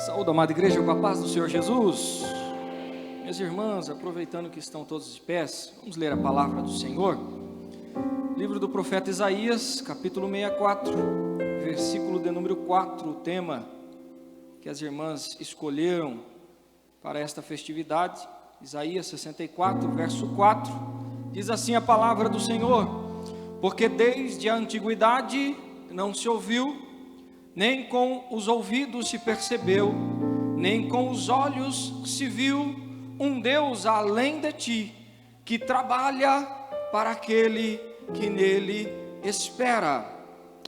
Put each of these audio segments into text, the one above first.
Saúde, amada igreja, com a paz do Senhor Jesus. Minhas irmãs, aproveitando que estão todos de pés, vamos ler a palavra do Senhor. Livro do profeta Isaías, capítulo 64, versículo de número 4, o tema que as irmãs escolheram para esta festividade. Isaías 64, verso 4, diz assim a palavra do Senhor: porque desde a antiguidade não se ouviu, nem com os ouvidos se percebeu, nem com os olhos se viu um Deus além de ti, que trabalha para aquele que nele espera.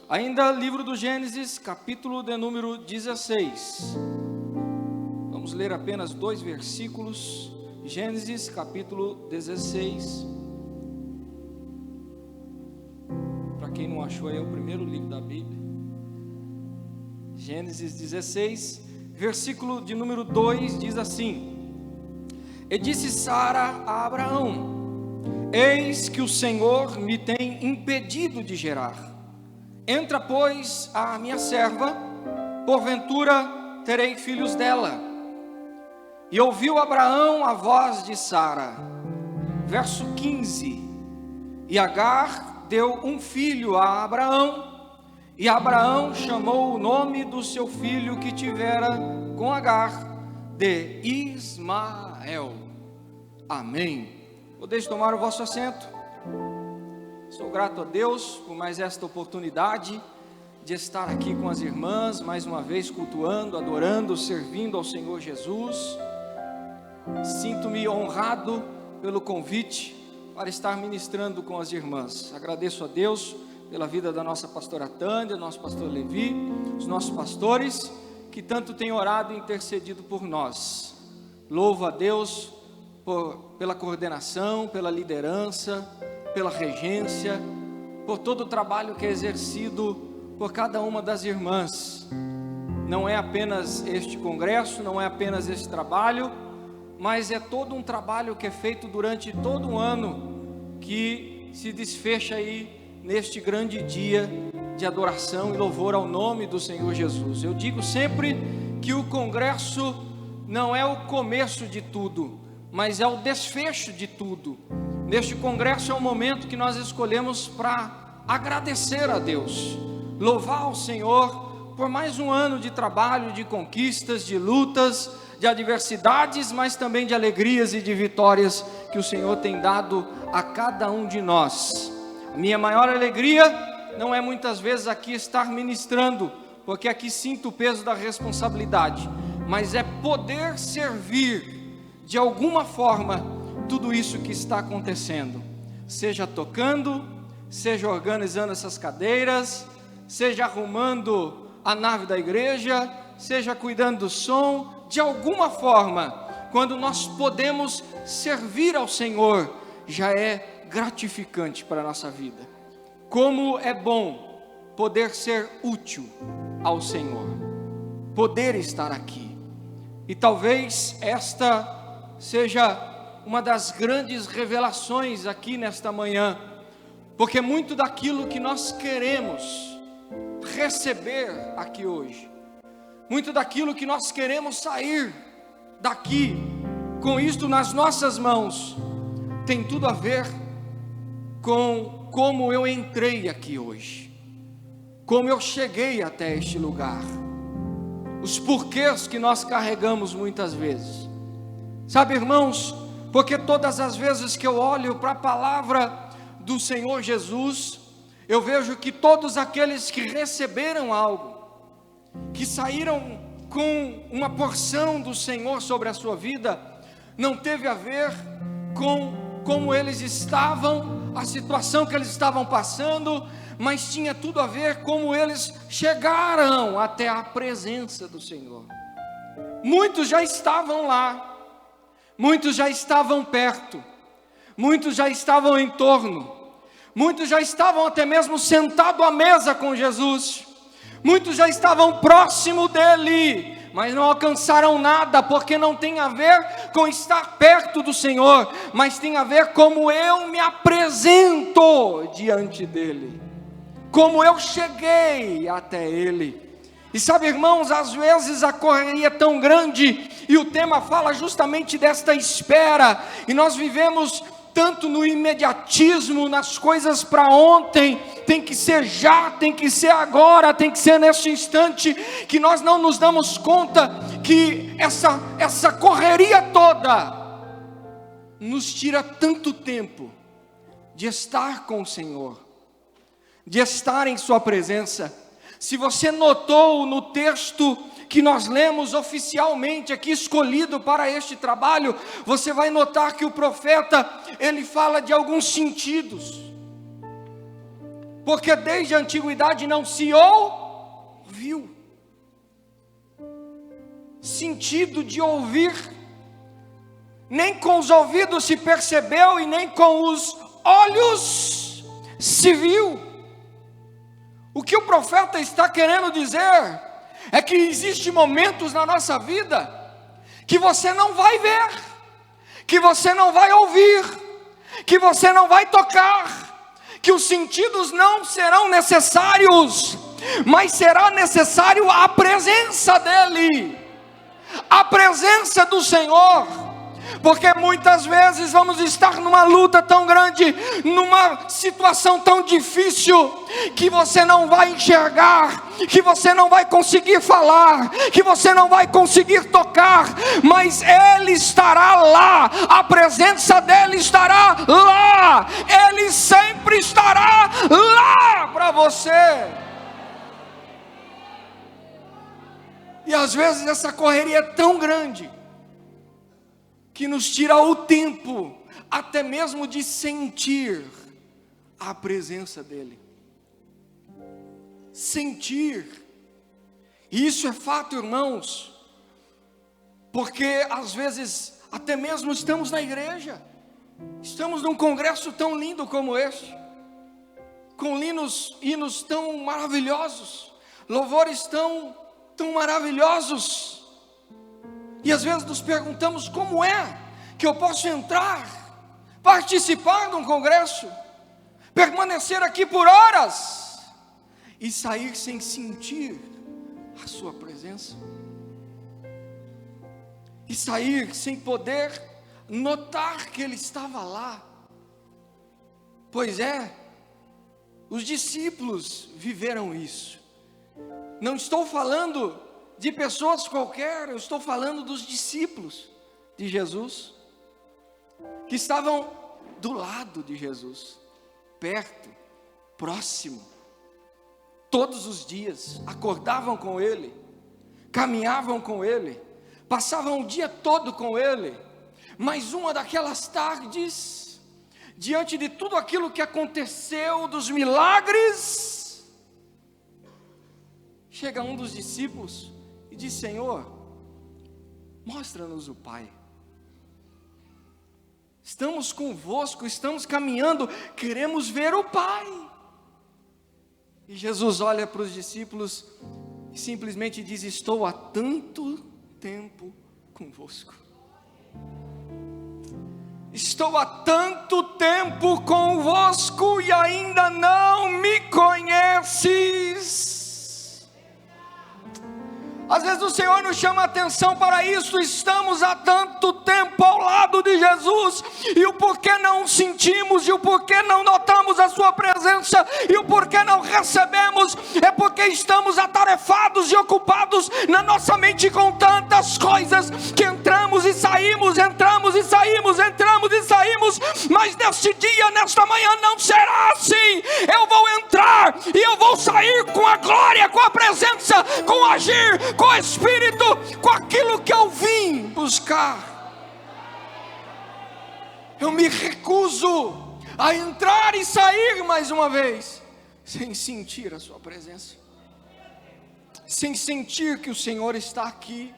Ainda livro do Gênesis, capítulo de número 16. Vamos ler apenas 2 versículos. Gênesis, capítulo 16. Para quem não achou, é o primeiro livro da Bíblia. Gênesis 16, versículo de número 2, diz assim: E disse Sara a Abraão: eis que o Senhor me tem impedido de gerar. Entra, pois, a minha serva, porventura terei filhos dela. E ouviu Abraão a voz de Sara. Verso 15: E Agar deu um filho a Abraão, e Abraão chamou o nome do seu filho que tivera com Agar de Ismael. Amém. Podeis tomar o vosso assento. Sou grato a Deus por mais esta oportunidade de estar aqui com as irmãs, mais uma vez cultuando, adorando, servindo ao Senhor Jesus. Sinto-me honrado pelo convite para estar ministrando com as irmãs. Agradeço a Deus pela vida da nossa pastora Tânia, nosso pastor Levi, os nossos pastores, que tanto têm orado e intercedido por nós. Louvo a Deus pela coordenação, pela liderança, pela regência, por todo o trabalho que é exercido por cada uma das irmãs. Não é apenas este congresso, não é apenas este trabalho, mas é todo um trabalho que é feito durante todo um ano, que se desfecha aí neste grande dia de adoração e louvor ao nome do Senhor Jesus. Eu digo sempre que o congresso não é o começo de tudo, mas é o desfecho de tudo. Neste congresso é o momento que nós escolhemos para agradecer a Deus, louvar ao Senhor por mais um ano de trabalho, de conquistas, de lutas, de adversidades, mas também de alegrias e de vitórias que o Senhor tem dado a cada um de nós. A minha maior alegria não é muitas vezes aqui estar ministrando, porque aqui sinto o peso da responsabilidade, mas é poder servir de alguma forma tudo isso que está acontecendo, seja tocando, seja organizando essas cadeiras, seja arrumando a nave da igreja, seja cuidando do som. De alguma forma, quando nós podemos servir ao Senhor, já é gratificante para a nossa vida. Como é bom poder ser útil ao Senhor, poder estar aqui. E talvez esta seja uma das grandes revelações aqui nesta manhã, porque muito daquilo que nós queremos receber aqui hoje, muito daquilo que nós queremos sair daqui com isto nas nossas mãos, tem tudo a ver com como eu entrei aqui hoje, como eu cheguei até este lugar, os porquês que nós carregamos muitas vezes. Sabe, irmãos, porque todas as vezes que eu olho para a palavra do Senhor Jesus, eu vejo que todos aqueles que receberam algo, que saíram com uma porção do Senhor sobre a sua vida, não teve a ver com como eles estavam, a situação que eles estavam passando, mas tinha tudo a ver como eles chegaram até a presença do Senhor. Muitos já estavam lá, muitos já estavam perto, muitos já estavam em torno, muitos já estavam até mesmo sentados à mesa com Jesus, muitos já estavam próximo dele, mas não alcançaram nada, porque não tem a ver com estar perto do Senhor, mas tem a ver como eu me apresento diante dele, como eu cheguei até ele. E sabe, irmãos, às vezes a correria é tão grande, e o tema fala justamente desta espera, e nós vivemos tanto no imediatismo, nas coisas para ontem, tem que ser já, tem que ser agora, tem que ser neste instante, que nós não nos damos conta que essa correria toda nos tira tanto tempo de estar com o Senhor, de estar em sua presença. Se você notou no texto que nós lemos oficialmente aqui, escolhido para este trabalho, você vai notar que o profeta, ele fala de alguns sentidos, porque desde a antiguidade não se ouviu. Sentido de ouvir, nem com os ouvidos se percebeu, e nem com os olhos se viu. O que o profeta está querendo dizer é que existem momentos na nossa vida que você não vai ver, que você não vai ouvir, que você não vai tocar, que os sentidos não serão necessários, mas será necessário a presença dEle, a presença do Senhor. Porque muitas vezes vamos estar numa luta tão grande, numa situação tão difícil, que você não vai enxergar, que você não vai conseguir falar, que você não vai conseguir tocar, mas Ele estará lá, a presença dEle estará lá, Ele sempre estará lá para você. E às vezes essa correria é tão grande, que nos tira o tempo, até mesmo de sentir a presença dEle. Sentir, e isso é fato, irmãos, porque às vezes, até mesmo estamos na igreja, estamos num congresso tão lindo como este, com hinos tão maravilhosos, louvores tão maravilhosos, e às vezes nos perguntamos: como é que eu posso entrar, participar de um congresso, permanecer aqui por horas e sair sem sentir a sua presença, e sair sem poder notar que Ele estava lá? Pois é, os discípulos viveram isso. Não estou falando de pessoas qualquer, eu estou falando dos discípulos de Jesus, que estavam do lado de Jesus, perto, próximo, todos os dias, acordavam com Ele, caminhavam com Ele, passavam o dia todo com Ele. Mas uma daquelas tardes, diante de tudo aquilo que aconteceu, dos milagres, chega um dos discípulos e diz: Senhor, mostra-nos o Pai. Estamos convosco, estamos caminhando, queremos ver o Pai. E Jesus olha para os discípulos e simplesmente diz: estou há tanto tempo convosco. Estou há tanto tempo convosco e ainda não me conheces. Às vezes o Senhor nos chama a atenção para isso. Estamos há tanto tempo ao lado de Jesus, e o porquê não sentimos, e o porquê não notamos a sua presença, e o porquê não recebemos, é porque estamos atarefados e ocupados na nossa mente com tantas coisas, que entramos e saímos, entramos e saímos, entramos e saímos. Mas neste dia, nesta manhã, não será assim. Eu vou entrar e eu vou sair com a glória, com a presença, com o agir, com o Espírito, com aquilo que eu vim buscar. Eu me recuso a entrar e sair mais uma vez, sem sentir a sua presença, sem sentir que o Senhor está aqui.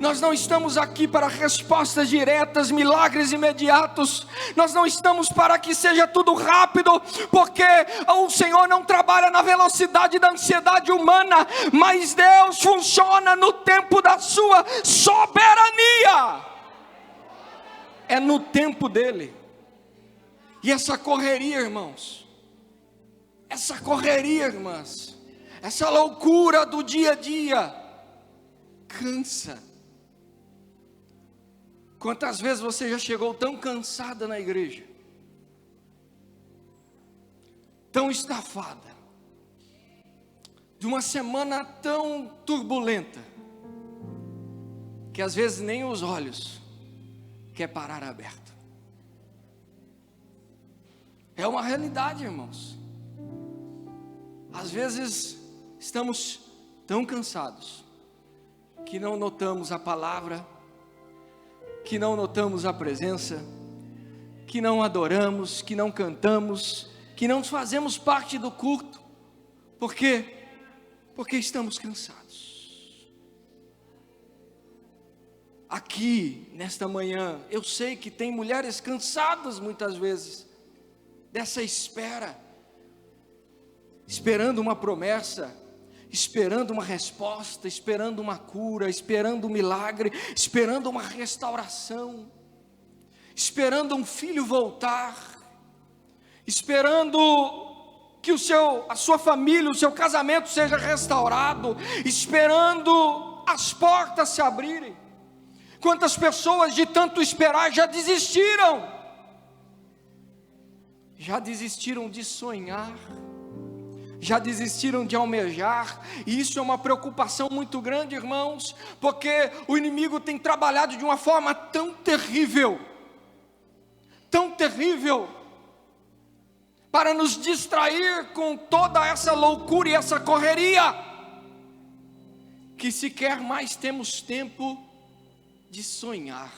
Nós não estamos aqui para respostas diretas, milagres imediatos. Nós não estamos para que seja tudo rápido, porque o Senhor não trabalha na velocidade da ansiedade humana, mas Deus funciona no tempo da sua soberania. É no tempo dele. E essa correria, irmãos, essa correria, irmãs, essa loucura do dia a dia cansa. Quantas vezes você já chegou tão cansada na igreja, tão estafada, de uma semana tão turbulenta, que às vezes nem os olhos quer parar aberto. É uma realidade, irmãos. Às vezes estamos tão cansados que não notamos a palavra, que não notamos a presença, que não adoramos, que não cantamos, que não fazemos parte do culto. Por quê? Porque estamos cansados. Aqui, nesta manhã, eu sei que tem mulheres cansadas muitas vezes dessa espera, esperando uma promessa, esperando uma resposta, esperando uma cura, esperando um milagre, esperando uma restauração, esperando um filho voltar, esperando que a sua família, o seu casamento seja restaurado, esperando as portas se abrirem. Quantas pessoas de tanto esperar já desistiram? Já desistiram de sonhar, já desistiram de almejar, e isso é uma preocupação muito grande, irmãos, porque o inimigo tem trabalhado de uma forma tão terrível, para nos distrair com toda essa loucura e essa correria, que sequer mais temos tempo de sonhar,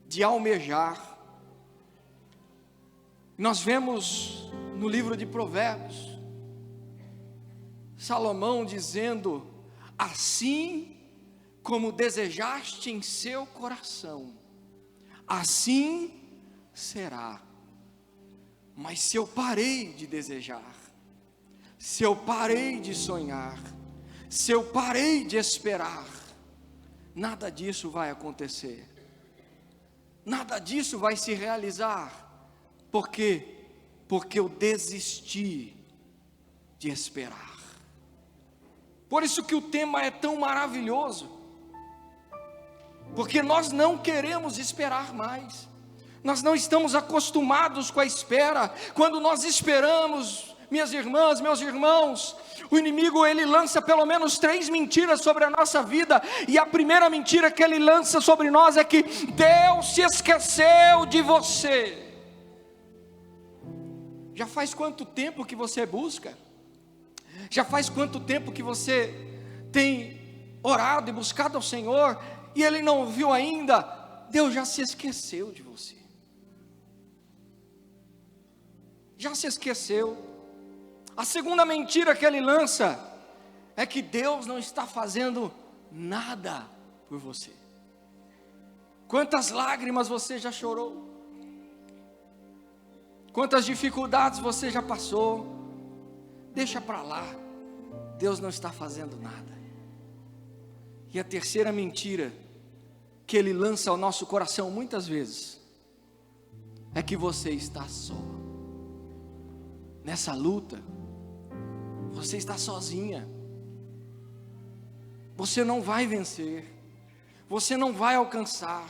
de almejar. Nós vemos no livro de Provérbios, Salomão dizendo: assim como desejaste em seu coração, assim será. Mas se eu parei de desejar, se eu parei de sonhar, se eu parei de esperar, nada disso vai acontecer, nada disso vai se realizar. Por quê? Porque eu desisti de esperar. Por isso que o tema é tão maravilhoso, porque nós não queremos esperar mais, nós não estamos acostumados com a espera. Quando nós esperamos, minhas irmãs, meus irmãos, o inimigo ele lança pelo menos 3 mentiras sobre a nossa vida, e a primeira mentira que ele lança sobre nós é que Deus se esqueceu de você. Já faz quanto tempo que você busca? Já faz quanto tempo que você tem orado e buscado ao Senhor, e Ele não viu ainda? Deus já se esqueceu de você. Já se esqueceu. A segunda mentira que ele lança é que Deus não está fazendo nada por você. Quantas lágrimas você já chorou? Quantas dificuldades você já passou? Deixa para lá, Deus não está fazendo nada. E a terceira mentira que ele lança ao nosso coração muitas vezes é que você está só. Nessa luta, você está sozinha. Você não vai vencer, você não vai alcançar,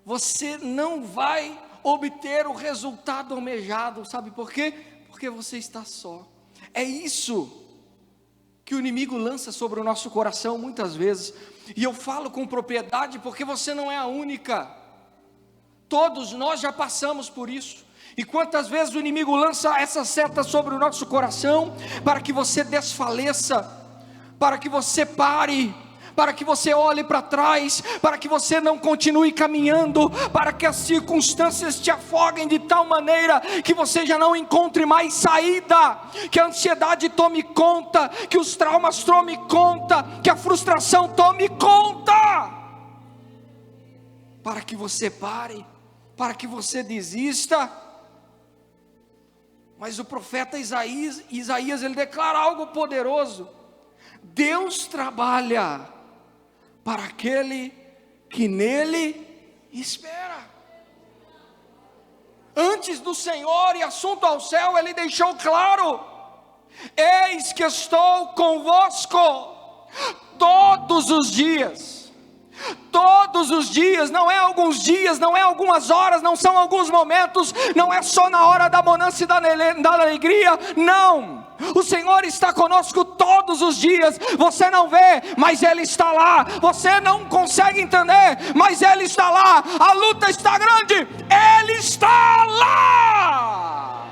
você não vai obter o resultado almejado. Sabe por quê? Porque você está só. É isso que o inimigo lança sobre o nosso coração muitas vezes, e eu falo com propriedade porque você não é a única. Todos nós já passamos por isso. E quantas vezes o inimigo lança essa seta sobre o nosso coração, para que você desfaleça, para que você pare, para que você olhe para trás, para que você não continue caminhando, para que as circunstâncias te afoguem de tal maneira que você já não encontre mais saída, que a ansiedade tome conta, que os traumas tome conta, que a frustração tome conta, para que você pare, para que você desista. Mas o profeta Isaías ele declara algo poderoso: Deus trabalha para aquele que nele espera. Antes do Senhor e assunto ao céu, ele deixou claro Eis que estou convosco todos os dias. Todos os dias, não é alguns dias, não é algumas horas, não são alguns momentos, não é só na hora da bonança e da alegria, não. O Senhor está conosco todos os dias. Você não vê, mas Ele está lá. Você não consegue entender, mas Ele está lá. A luta está grande, Ele está lá.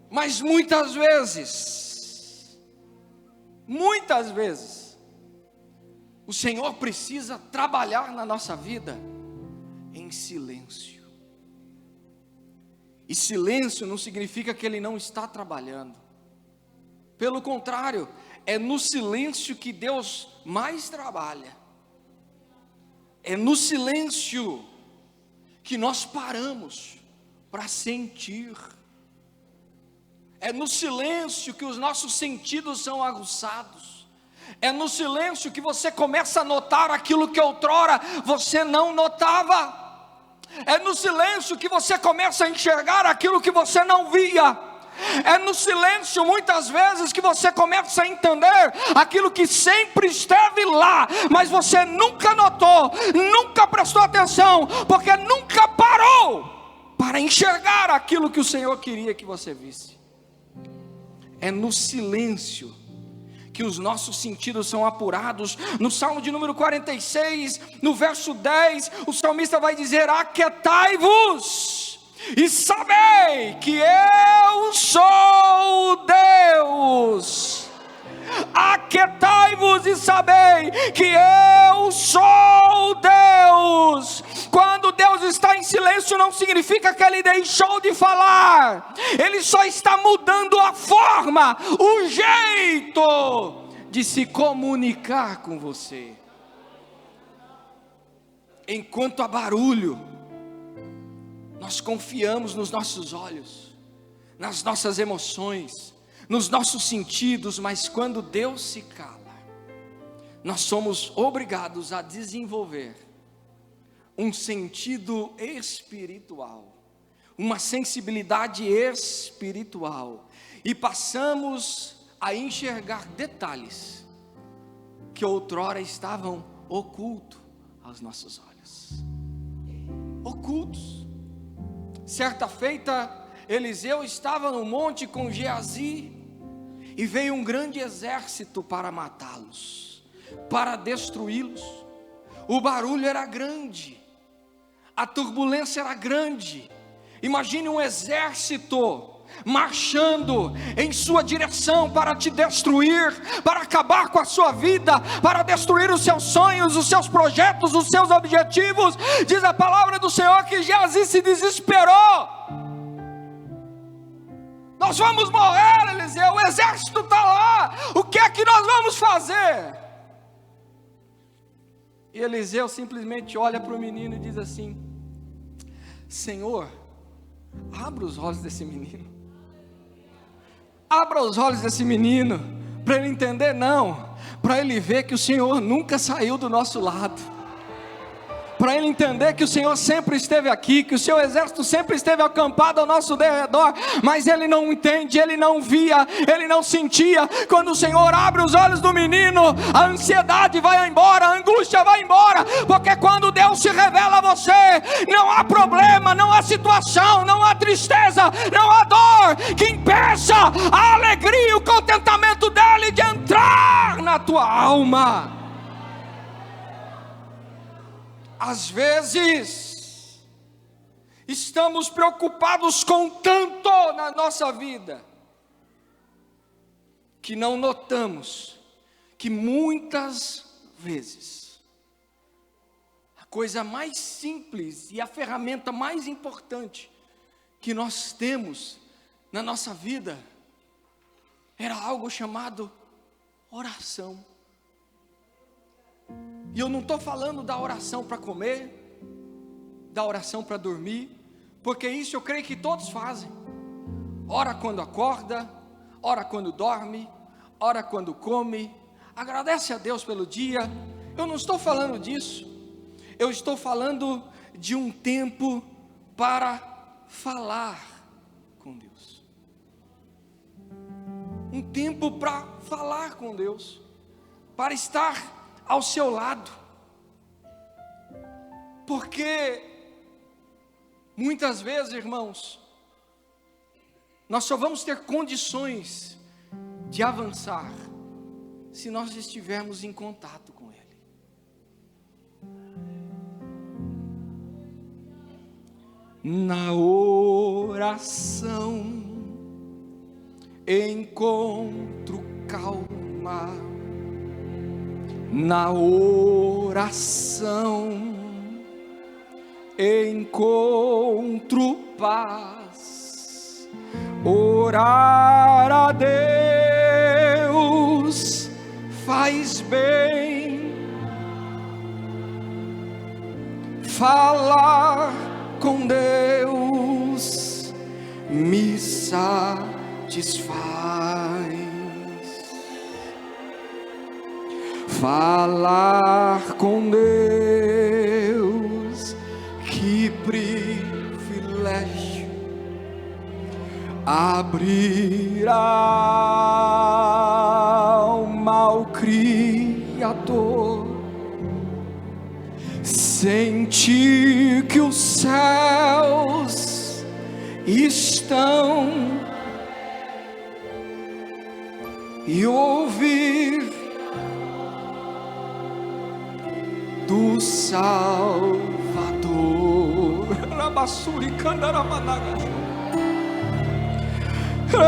Mas muitas vezes, o Senhor precisa trabalhar na nossa vida em silêncio. E silêncio não significa que Ele não está trabalhando. Pelo contrário, é no silêncio que Deus mais trabalha. É no silêncio que nós paramos para sentir. É no silêncio que os nossos sentidos são aguçados. É no silêncio que você começa a notar aquilo que outrora você não notava. É no silêncio que você começa a enxergar aquilo que você não via. É no silêncio muitas vezes que você começa a entender aquilo que sempre esteve lá, mas você nunca notou, nunca prestou atenção, porque nunca parou para enxergar aquilo que o Senhor queria que você visse. É no silêncio que os nossos sentidos são apurados. No Salmo de número 46, no verso 10, o salmista vai dizer: aquietai-vos e sabei que eu sou Deus. Aquietai-vos e sabei que eu sou Deus. Quando Deus está em silêncio, não significa que Ele deixou de falar. Ele só está mudando a forma, o jeito de se comunicar com você. Enquanto há barulho, nós confiamos nos nossos olhos, nas nossas emoções, nos nossos sentidos, mas quando Deus se cala, nós somos obrigados a desenvolver um sentido espiritual, uma sensibilidade espiritual, e passamos a enxergar detalhes que outrora estavam ocultos aos nossos olhos. Ocultos. Certa feita, Eliseu estava no monte com Geazi, e veio um grande exército para matá-los, para destruí-los. O barulho era grande, a turbulência era grande. Imagine um exército marchando em sua direção para te destruir, para acabar com a sua vida, para destruir os seus sonhos, os seus projetos, os seus objetivos. Diz a palavra do Senhor que Geazi se desesperou. Nós vamos morrer, Eliseu, o exército está lá, o que é que nós vamos fazer? E Eliseu simplesmente olha para o menino e diz assim: Senhor, abra os olhos desse menino. Abra os olhos desse menino, para ele entender, não, para ele ver que o Senhor nunca saiu do nosso lado, para ele entender que o Senhor sempre esteve aqui, que o seu exército sempre esteve acampado ao nosso derredor, mas ele não entende, ele não via, ele não sentia. Quando o Senhor abre os olhos do menino, a ansiedade vai embora, a angústia vai embora, porque quando Deus se revela a você, não há problema, não há situação, não há tristeza, não há dor que impeça a alegria e o contentamento dele de entrar na tua alma. Às vezes, estamos preocupados com tanto na nossa vida, que não notamos que muitas vezes, a coisa mais simples e a ferramenta mais importante que nós temos na nossa vida, era algo chamado oração. E eu não estou falando da oração para comer, da oração para dormir, porque isso eu creio que todos fazem. Ora quando acorda, ora quando dorme, ora quando come, agradece a Deus pelo dia. Eu não estou falando disso. Eu estou falando de um tempo para falar um tempo para falar com Deus, para estar ao seu lado, porque muitas vezes, irmãos, nós só vamos ter condições de avançar se nós estivermos em contato com Ele. Na oração encontro calma, na oração encontro paz. Orar a Deus faz bem, falar com Deus me satisfaz. Falar com Deus, que privilégio. Abrir a alma ao Criador, sentir que os céus estão e ouvir do Salvador. Rabassuri Kandaramanaga. Grande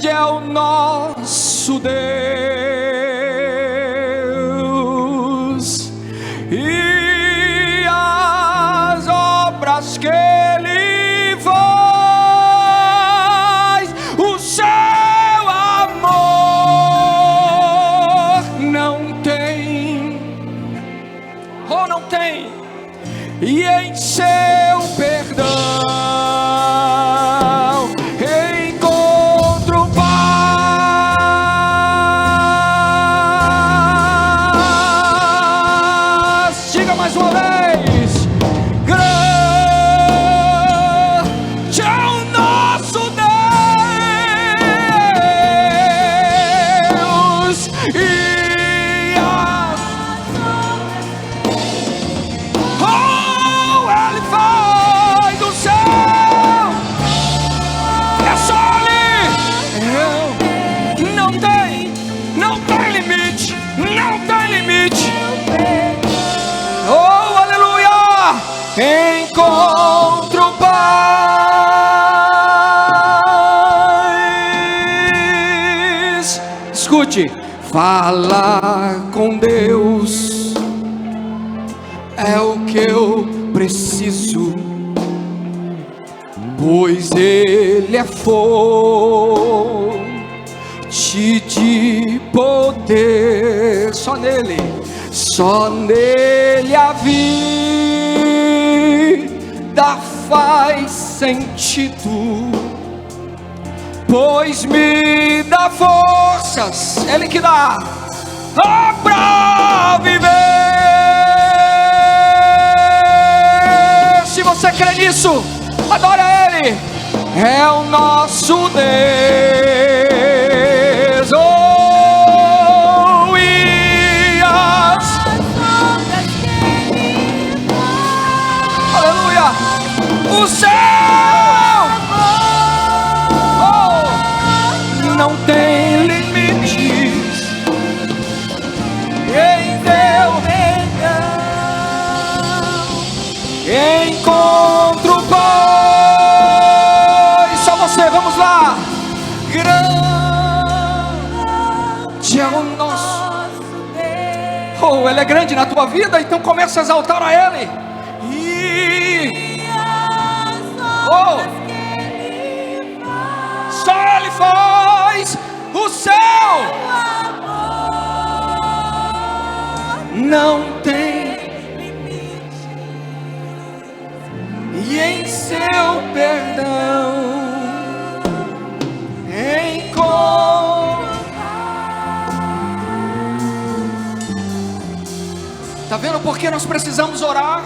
é o nosso Deus, e as obras que Ele faz, o seu amor não tem, e em seu perdão encontro paz. Diga mais uma vez: grande é o nosso Deus, e as Ele faz do céu. É só ali. Não tem limite, não tem limite. Oh, aleluia. Encontro paz. Escute, falar com Deus é o que eu preciso, pois Ele é fonte de poder. Só nele a vida faz sentido, pois me dá forças. Ele que dá pra viver. Se você crê nisso, adore a Ele. É o nosso Deus. Oh, e as obras que Ele faz, aleluia, o céu, oh, não tem limites. Em Deus encontro paz. Só você, vamos lá. Grande é o nosso Deus. Oh, Ele é grande na tua vida, então começa a exaltar a Ele. Oh, só Ele faz. O céu não tem, e em seu perdão encontro. Tá vendo por que nós precisamos orar?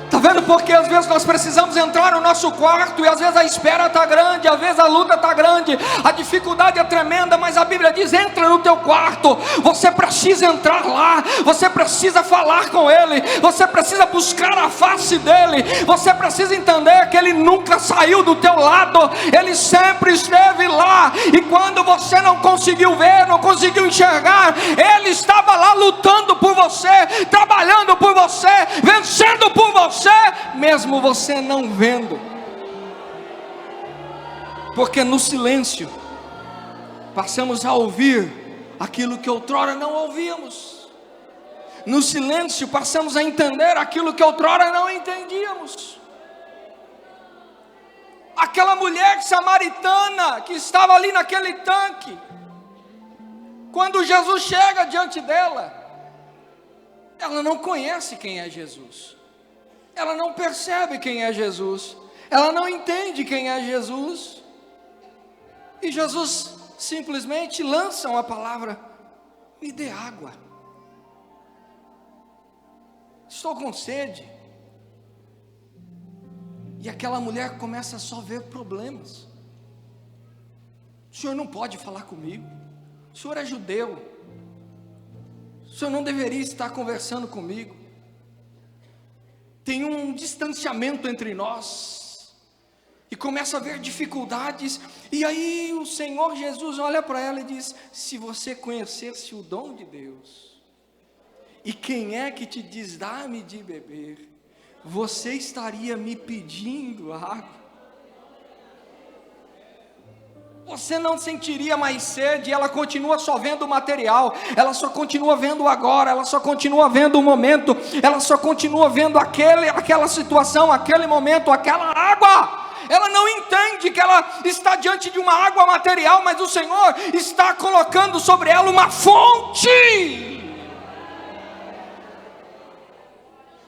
Tá vendo porque às vezes nós precisamos entrar no nosso quarto, e às vezes a espera está grande, às vezes a luta está grande, a dificuldade é tremenda, mas a Bíblia diz: entra no teu quarto. Você precisa entrar lá, você precisa falar com Ele, você precisa buscar a face dEle, você precisa entender que Ele nunca saiu do teu lado, Ele sempre esteve lá, e quando você não conseguiu ver, não conseguiu enxergar, Ele estava lá lutando por você, trabalhando por você, vencendo por você, mesmo você não vendo. Porque no silêncio passamos a ouvir aquilo que outrora não ouvíamos. No silêncio passamos a entender aquilo que outrora não entendíamos. Aquela mulher samaritana que estava ali naquele tanque, quando Jesus chega diante dela, ela não conhece quem é Jesus, ela não percebe quem é Jesus, ela não entende quem é Jesus, e Jesus simplesmente lança uma palavra: me dê água, estou com sede. E aquela mulher começa a só ver problemas. O senhor não pode falar comigo, o senhor é judeu, o senhor não deveria estar conversando comigo, tem um distanciamento entre nós. E começa a ver dificuldades, e aí o Senhor Jesus olha para ela e diz: se você conhecesse o dom de Deus, e quem é que te diz dá-me de beber, você estaria me pedindo água. Você não sentiria mais sede. Ela continua só vendo o material, ela só continua vendo o agora, ela só continua vendo o momento, ela só continua vendo aquela situação, aquele momento, aquela água. Ela não entende que ela está diante de uma água material, mas o Senhor está colocando sobre ela uma fonte.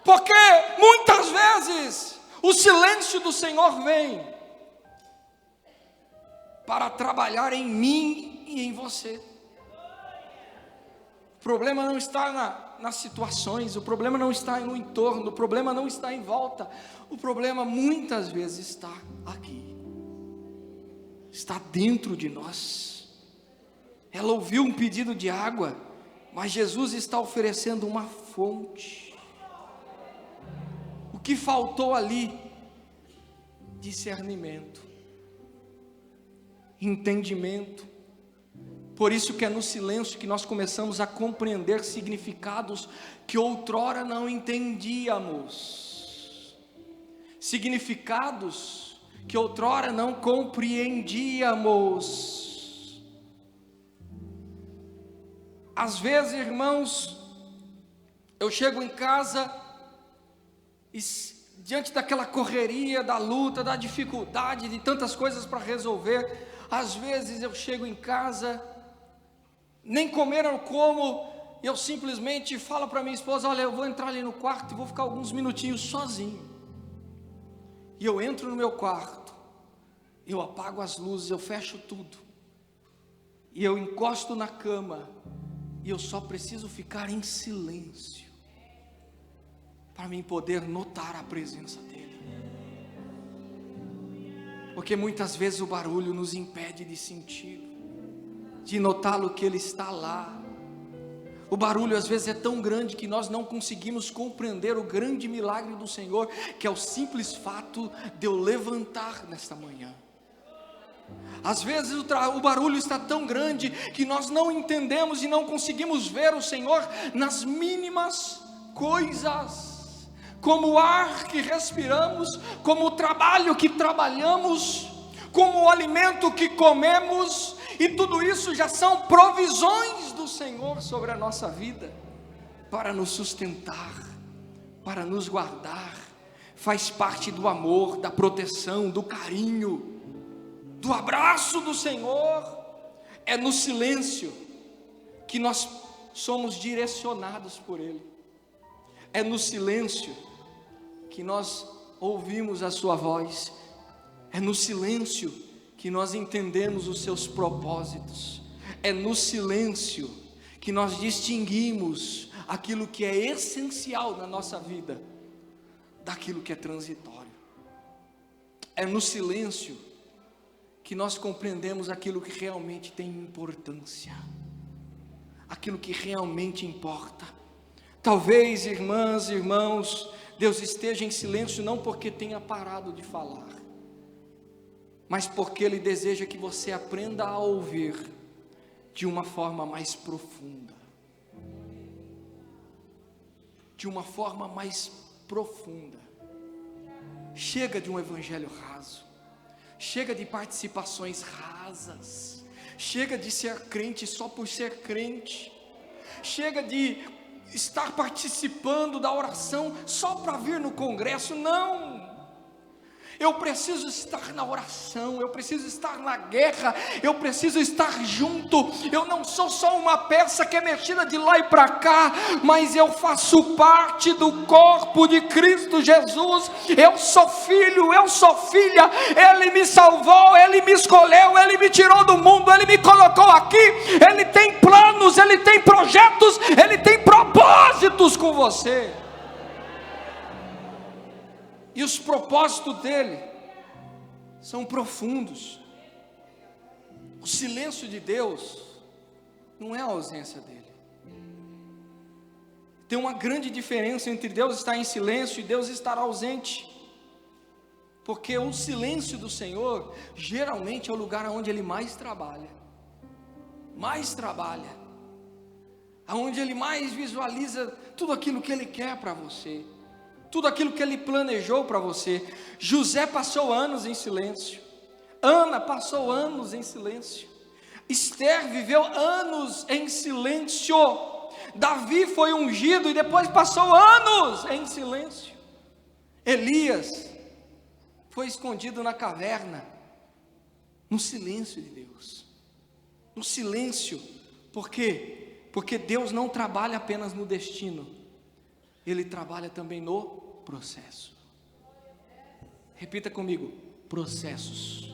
Porque muitas vezes o silêncio do Senhor vem para trabalhar em mim e em você. O problema não está nas situações, o problema não está no entorno, o problema não está em volta, o problema muitas vezes está aqui, está dentro de nós. Ela ouviu um pedido de água, mas Jesus está oferecendo uma fonte. O que faltou ali? Discernimento, entendimento. Por isso que é no silêncio que nós começamos a compreender significados que outrora não entendíamos, significados que outrora não compreendíamos. Às vezes, irmãos, eu chego em casa e diante daquela correria, da luta, da dificuldade, de tantas coisas para resolver, às vezes eu chego em casa, nem comer eu como, eu simplesmente falo para minha esposa: olha, eu vou entrar ali no quarto e vou ficar alguns minutinhos sozinho. E eu entro no meu quarto, eu apago as luzes, eu fecho tudo, e eu encosto na cama, e eu só preciso ficar em silêncio, para mim poder notar a presença dEle. Porque muitas vezes o barulho nos impede de sentir, de notá-lo que Ele está lá. O barulho às vezes é tão grande que nós não conseguimos compreender o grande milagre do Senhor, que é o simples fato de eu levantar nesta manhã. Às vezes o barulho está tão grande que nós não entendemos e não conseguimos ver o Senhor nas mínimas coisas, como o ar que respiramos, como o trabalho que trabalhamos, como o alimento que comemos, e tudo isso já são provisões do Senhor sobre a nossa vida, para nos sustentar, para nos guardar, faz parte do amor, da proteção, do carinho, do abraço do Senhor. É no silêncio que nós somos direcionados por Ele, é no silêncio que nós ouvimos a sua voz, é no silêncio que nós entendemos os seus propósitos, é no silêncio que nós distinguimos aquilo que é essencial na nossa vida, daquilo que é transitório. É no silêncio que nós compreendemos aquilo que realmente tem importância, aquilo que realmente importa. Talvez, irmãs e irmãos, Deus esteja em silêncio não porque tenha parado de falar, mas porque Ele deseja que você aprenda a ouvir de uma forma mais profunda. De uma forma mais profunda. Chega de um evangelho raso. Chega de participações rasas. Chega de ser crente só por ser crente. Chega de estar participando da oração só para vir no congresso. Não! Eu preciso estar na oração, eu preciso estar na guerra, eu preciso estar junto. Eu não sou só uma peça que é mexida de lá e para cá, mas eu faço parte do corpo de Cristo Jesus. Eu sou filho, eu sou filha. Ele me salvou, Ele me escolheu, Ele me tirou do mundo, Ele me colocou aqui. Ele tem planos, Ele tem projetos, Ele tem propósitos com você. E os propósitos dele são profundos. O silêncio de Deus não é a ausência dele. Tem uma grande diferença entre Deus estar em silêncio e Deus estar ausente. Porque o silêncio do Senhor geralmente é o lugar onde Ele mais trabalha. Aonde Ele mais visualiza tudo aquilo que Ele quer para você. Tudo aquilo que Ele planejou para você. José passou anos em silêncio. Ana passou anos em silêncio. Esther viveu anos em silêncio. Davi foi ungido e depois passou anos em silêncio. Elias foi escondido na caverna, no silêncio de Deus. No silêncio. Por quê? Porque Deus não trabalha apenas no destino, Ele trabalha também no processo. Repita comigo: processos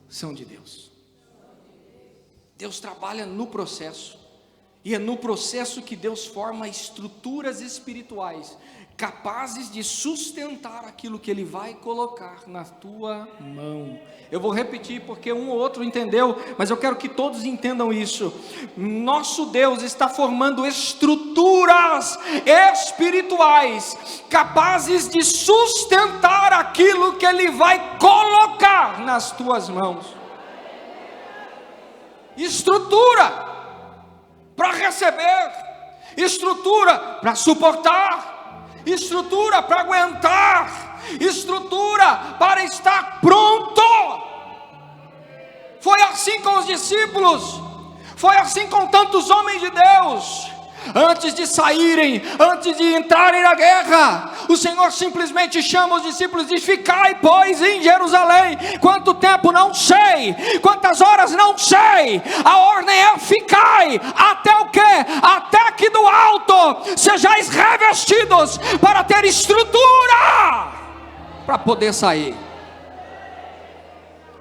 são de Deus. Deus trabalha no processo, e é no processo que Deus forma estruturas espirituais capazes de sustentar aquilo que Ele vai colocar na tua mão. Eu vou repetir porque um ou outro entendeu, mas eu quero que todos entendam isso. Nosso Deus está formando estruturas espirituais capazes de sustentar aquilo que Ele vai colocar nas tuas mãos. Estrutura para receber, estrutura para suportar, estrutura para aguentar, estrutura para estar pronto. Foi assim com os discípulos, foi assim com tantos homens de Deus. Antes de saírem, antes de entrarem na guerra, o Senhor simplesmente chama os discípulos e diz: ficai, pois, em Jerusalém. Quanto tempo? Não sei. Quantas horas? Não sei. A ordem é: ficai. Até o quê? Até que do alto sejais revestidos para ter estrutura para poder sair.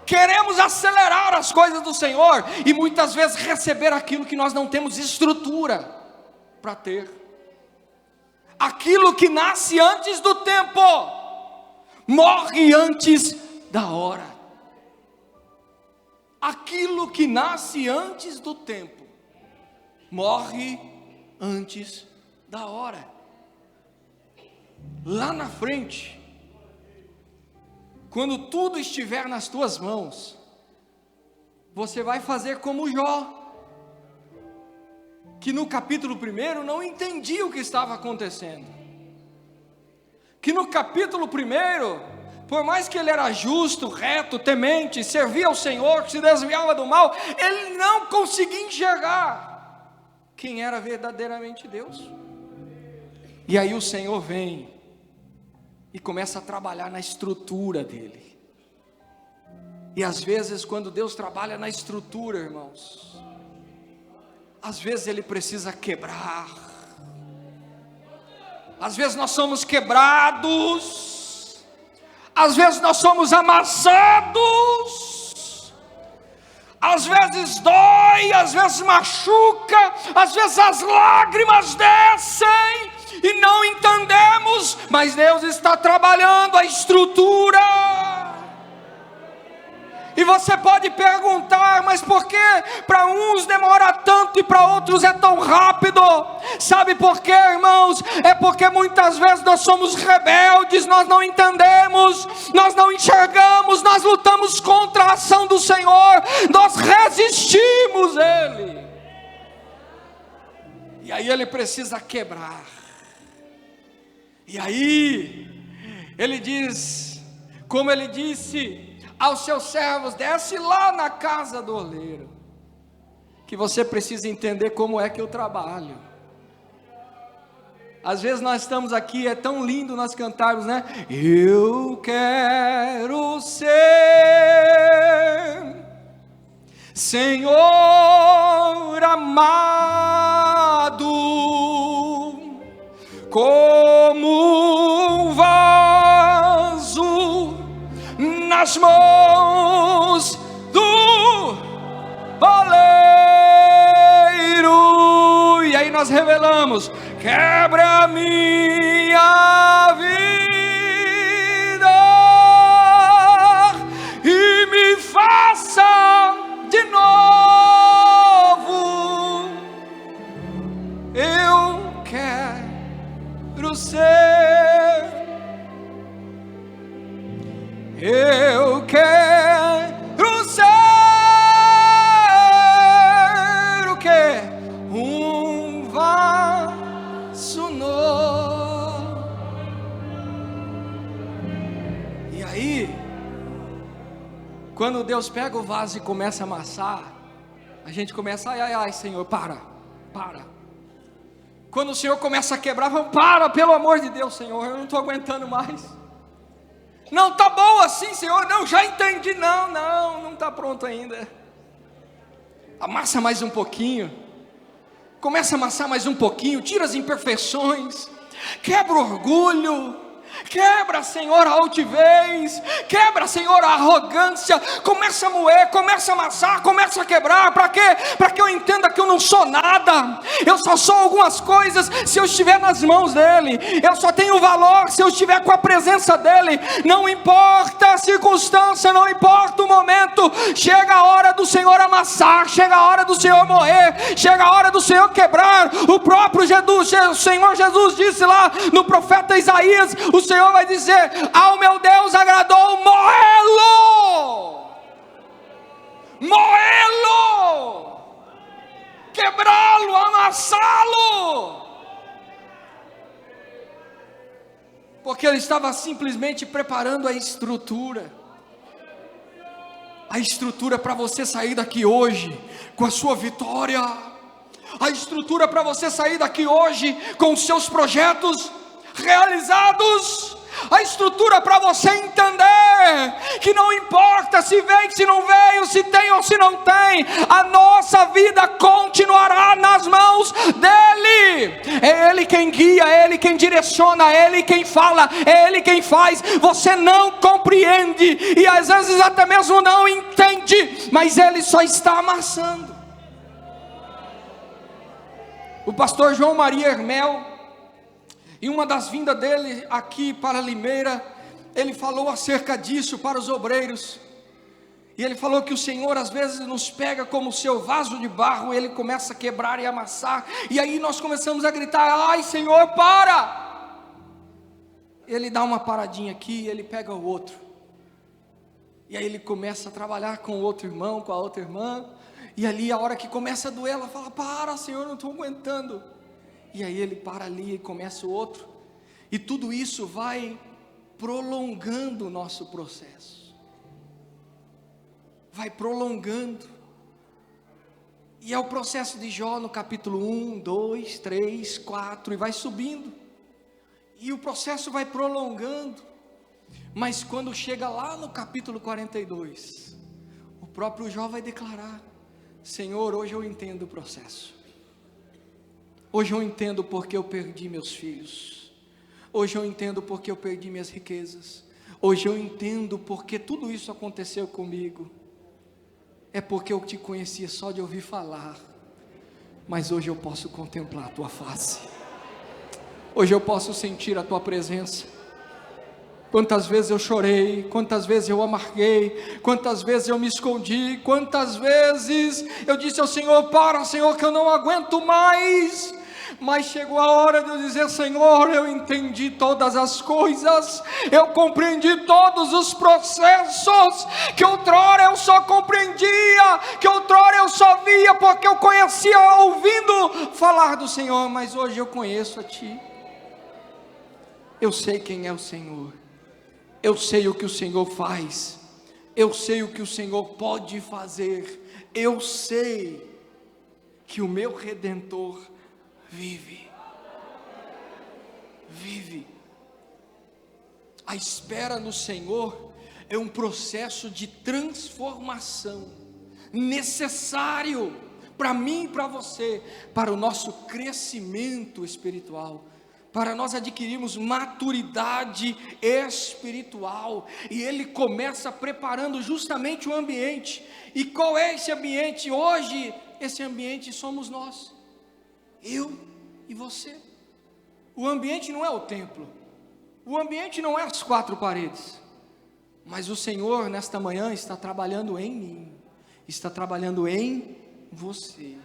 Queremos acelerar as coisas do Senhor e muitas vezes receber aquilo que nós não temos estrutura para ter. Aquilo que nasce antes do tempo morre antes da hora. Aquilo que nasce antes do tempo morre antes da hora. Lá na frente, quando tudo estiver nas tuas mãos, você vai fazer como Jó, que no capítulo 1 não entendia o que estava acontecendo, que no capítulo 1, por mais que ele era justo, reto, temente, servia ao Senhor, se desviava do mal, ele não conseguia enxergar quem era verdadeiramente Deus. E aí o Senhor vem e começa a trabalhar na estrutura dele. E às vezes quando Deus trabalha na estrutura, irmãos, às vezes Ele precisa quebrar. Às vezes nós somos quebrados. Às vezes nós somos amassados. Às vezes dói, às vezes machuca. Às vezes as lágrimas descem. e não entendemos, mas Deus está trabalhando a estrutura. E você pode perguntar, mas por que para uns demora tanto e para outros é tão rápido? Sabe por quê, irmãos? É porque muitas vezes nós somos rebeldes, nós não entendemos, nós não enxergamos, nós lutamos contra a ação do Senhor, nós resistimos Ele. E aí Ele precisa quebrar. E aí Ele diz, como Ele disse aos seus servos: desce lá na casa do oleiro, que você precisa entender como é que eu trabalho. Às vezes nós estamos aqui, é tão lindo nós cantarmos, né? Eu quero ser Senhor amado, como um vaso nas mãos do oleiro. E aí nós revelamos: quebra a minha vida e me faça de novo. Eu quero ser, eu quero ser o quê? Um vaso novo. E aí, quando Deus pega o vaso e começa a amassar, a gente começa: ai, ai, ai, Senhor, para. Quando o Senhor começa a quebrar, vamos: para, pelo amor de Deus, Senhor, eu não estou aguentando mais. Não, está bom assim, Senhor, não, já entendi, não está pronto ainda. Amassa mais um pouquinho, começa a amassar mais um pouquinho, tira as imperfeições, quebra o orgulho, quebra, Senhor, a altivez, quebra, Senhor, a arrogância, começa a moer, começa a amassar, começa a quebrar. Para quê? Para que eu entenda que eu não sou nada, eu só sou algumas coisas se eu estiver nas mãos dEle, eu só tenho valor se eu estiver com a presença dEle. Não importa a circunstância, não importa o momento, chega a hora do Senhor amassar, chega a hora do Senhor moer, chega a hora do Senhor quebrar. O próprio Jesus, o Senhor Jesus disse lá no profeta Isaías, o Senhor vai dizer: ao meu Deus agradou moê-lo, quebrá-lo, amassá-lo, porque Ele estava simplesmente preparando a estrutura para você sair daqui hoje com a sua vitória, a estrutura para você sair daqui hoje com os seus projetos realizados, a estrutura para você entender que não importa se veio, se não veio, se tem ou se não tem, a nossa vida continuará nas mãos dEle. É Ele quem guia, é Ele quem direciona, é Ele quem fala, é Ele quem faz. Você não compreende e às vezes até mesmo não entende, mas Ele só está amassando. O pastor João Maria Hermel, em uma das vindas dele aqui para Limeira, ele falou acerca disso para os obreiros. E ele falou que o Senhor às vezes nos pega como o seu vaso de barro, e Ele começa a quebrar e amassar, e aí nós começamos a gritar: ai, Senhor, para! Ele dá uma paradinha aqui, ele pega o outro, e aí ele começa a trabalhar com o outro irmão, com a outra irmã, e ali a hora que começa a doer, ela fala: para, Senhor, não estou aguentando. E aí ele para ali e começa o outro, e tudo isso vai prolongando o nosso processo, vai prolongando, e é o processo de Jó no capítulo 1, 2, 3, 4, e vai subindo, e o processo vai prolongando, mas quando chega lá no capítulo 42, o próprio Jó vai declarar: Senhor, hoje eu entendo o processo. Hoje eu entendo porque eu perdi meus filhos. Hoje eu entendo porque eu perdi minhas riquezas. Hoje eu entendo porque tudo isso aconteceu comigo. É porque eu te conhecia só de ouvir falar, mas hoje eu posso contemplar a tua face. Hoje eu posso sentir a tua presença. Quantas vezes eu chorei, quantas vezes eu amarguei, quantas vezes eu me escondi, quantas vezes eu disse ao Senhor: para, Senhor, que eu não aguento mais. Mas chegou a hora de eu dizer: Senhor, eu entendi todas as coisas, eu compreendi todos os processos, que outrora eu só compreendia, que outrora eu só via, porque eu conhecia ouvindo falar do Senhor, mas hoje eu conheço a Ti, eu sei quem é o Senhor, eu sei o que o Senhor faz, eu sei o que o Senhor pode fazer, eu sei que o meu Redentor vive. A espera no Senhor é um processo de transformação necessário para mim e para você, para o nosso crescimento espiritual, para nós adquirirmos maturidade espiritual. E Ele começa preparando justamente o ambiente. E qual é esse ambiente? Hoje, esse ambiente somos nós, eu e você. O ambiente não é o templo, o ambiente não é as quatro paredes, mas o Senhor nesta manhã está trabalhando em mim, está trabalhando em você.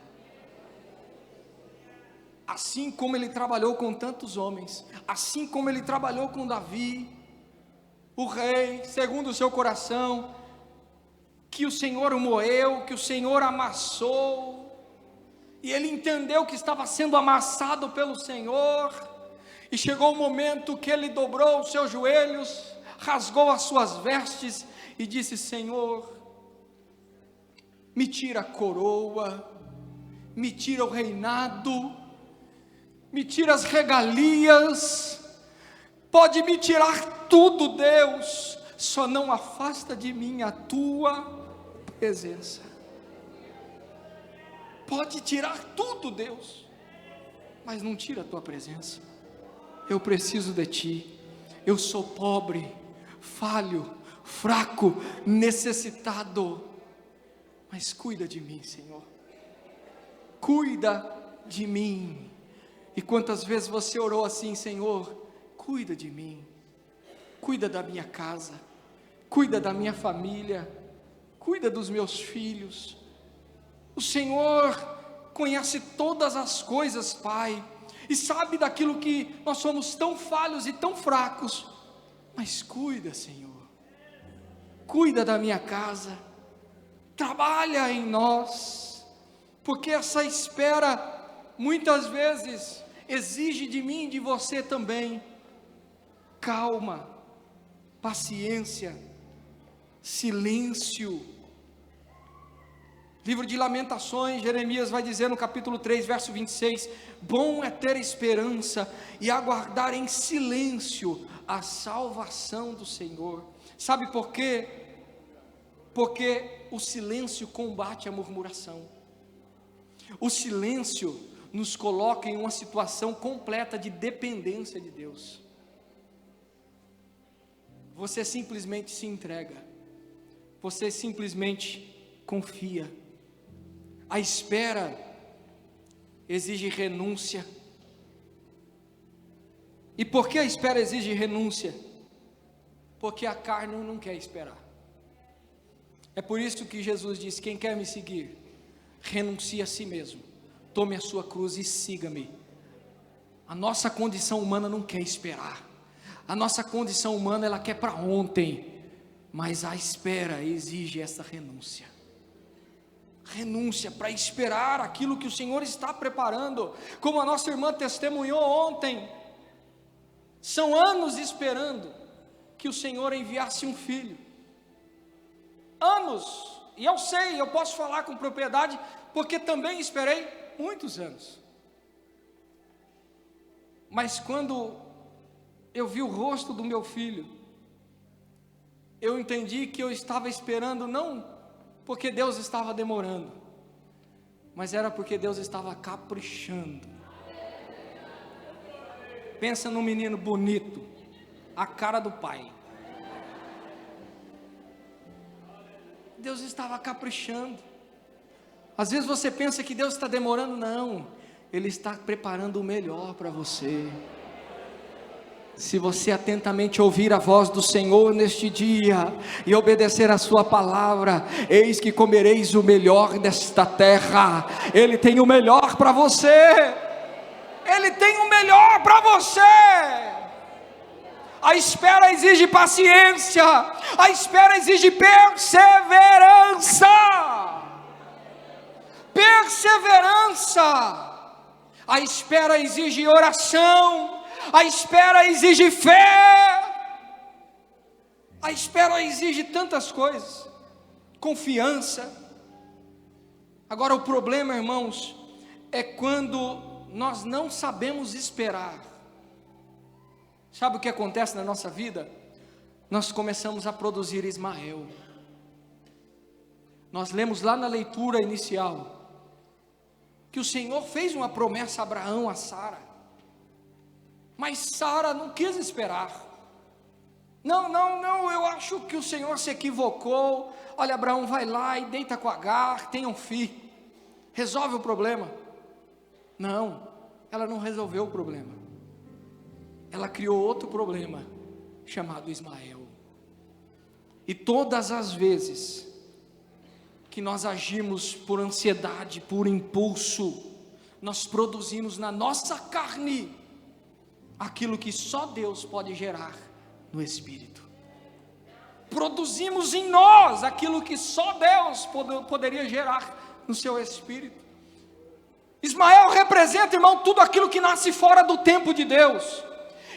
Assim como Ele trabalhou com tantos homens, assim como Ele trabalhou com Davi, o rei, segundo o seu coração, que o Senhor o moeu, que o Senhor amassou, e ele entendeu que estava sendo amassado pelo Senhor, e chegou o momento que ele dobrou os seus joelhos, rasgou as suas vestes, e disse: Senhor, me tira a coroa, me tira o reinado, me tira as regalias, pode me tirar tudo, Deus, só não afasta de mim a tua presença. Pode tirar tudo, Deus, mas não tira a tua presença. Eu preciso de Ti, eu sou pobre, falho, fraco, necessitado, mas cuida de mim, Senhor, cuida de mim. E quantas vezes você orou assim: Senhor, cuida de mim, cuida da minha casa, cuida da minha família, cuida dos meus filhos. O Senhor conhece todas as coisas, Pai, e sabe daquilo que nós somos tão falhos e tão fracos, mas cuida, Senhor, cuida da minha casa, trabalha em nós, porque essa espera muitas vezes exige de mim e de você também calma, paciência, silêncio. Livro de Lamentações, Jeremias vai dizer no capítulo 3, verso 26, bom é ter esperança e aguardar em silêncio a salvação do Senhor. Sabe por quê? Porque o silêncio combate a murmuração. O silêncio nos coloca em uma situação completa de dependência de Deus. Você simplesmente se entrega, você simplesmente confia. A espera exige renúncia. E por que a espera exige renúncia? Porque a carne não quer esperar. É por isso que Jesus disse: quem quer me seguir, renuncie a si mesmo, tome a sua cruz e siga-me. A nossa condição humana não quer esperar. A nossa condição humana, ela quer para ontem. Mas a espera exige essa renúncia. Renúncia para esperar aquilo que o Senhor está preparando. Como a nossa irmã testemunhou ontem, são anos esperando que o Senhor enviasse um filho. Anos, e eu sei, eu posso falar com propriedade, porque também esperei muitos anos. Mas quando eu vi o rosto do meu filho, eu entendi que eu estava esperando não porque Deus estava demorando, mas era porque Deus estava caprichando. Pensa num menino bonito, a cara do pai. Deus estava caprichando. Às vezes você pensa que Deus está demorando, não, Ele está preparando o melhor para você. Se você atentamente ouvir a voz do Senhor neste dia e obedecer a sua palavra, eis que comereis o melhor desta terra. Ele tem o melhor para você. Ele tem o melhor para você. A espera exige paciência. A espera exige perseverança. Perseverança. A espera exige oração. A espera exige fé. A espera exige tantas coisas. Confiança. Agora o problema, irmãos, é quando nós não sabemos esperar. Sabe o que acontece na nossa vida? Nós começamos a produzir Ismael. Nós lemos lá na leitura inicial que o Senhor fez uma promessa a Abraão, a Sara. Mas Sara não quis esperar. Não, eu acho que o Senhor se equivocou. Olha, Abraão, vai lá e deita com Agar, tenha um filho. Resolve o problema. Não, ela não resolveu o problema. Ela criou outro problema, chamado Ismael. E todas as vezes que nós agimos por ansiedade, por impulso, nós produzimos na nossa carne aquilo que só Deus pode gerar no Espírito. Produzimos em nós aquilo que só Deus poderia gerar no seu Espírito. Ismael representa, irmão, tudo aquilo que nasce fora do tempo de Deus.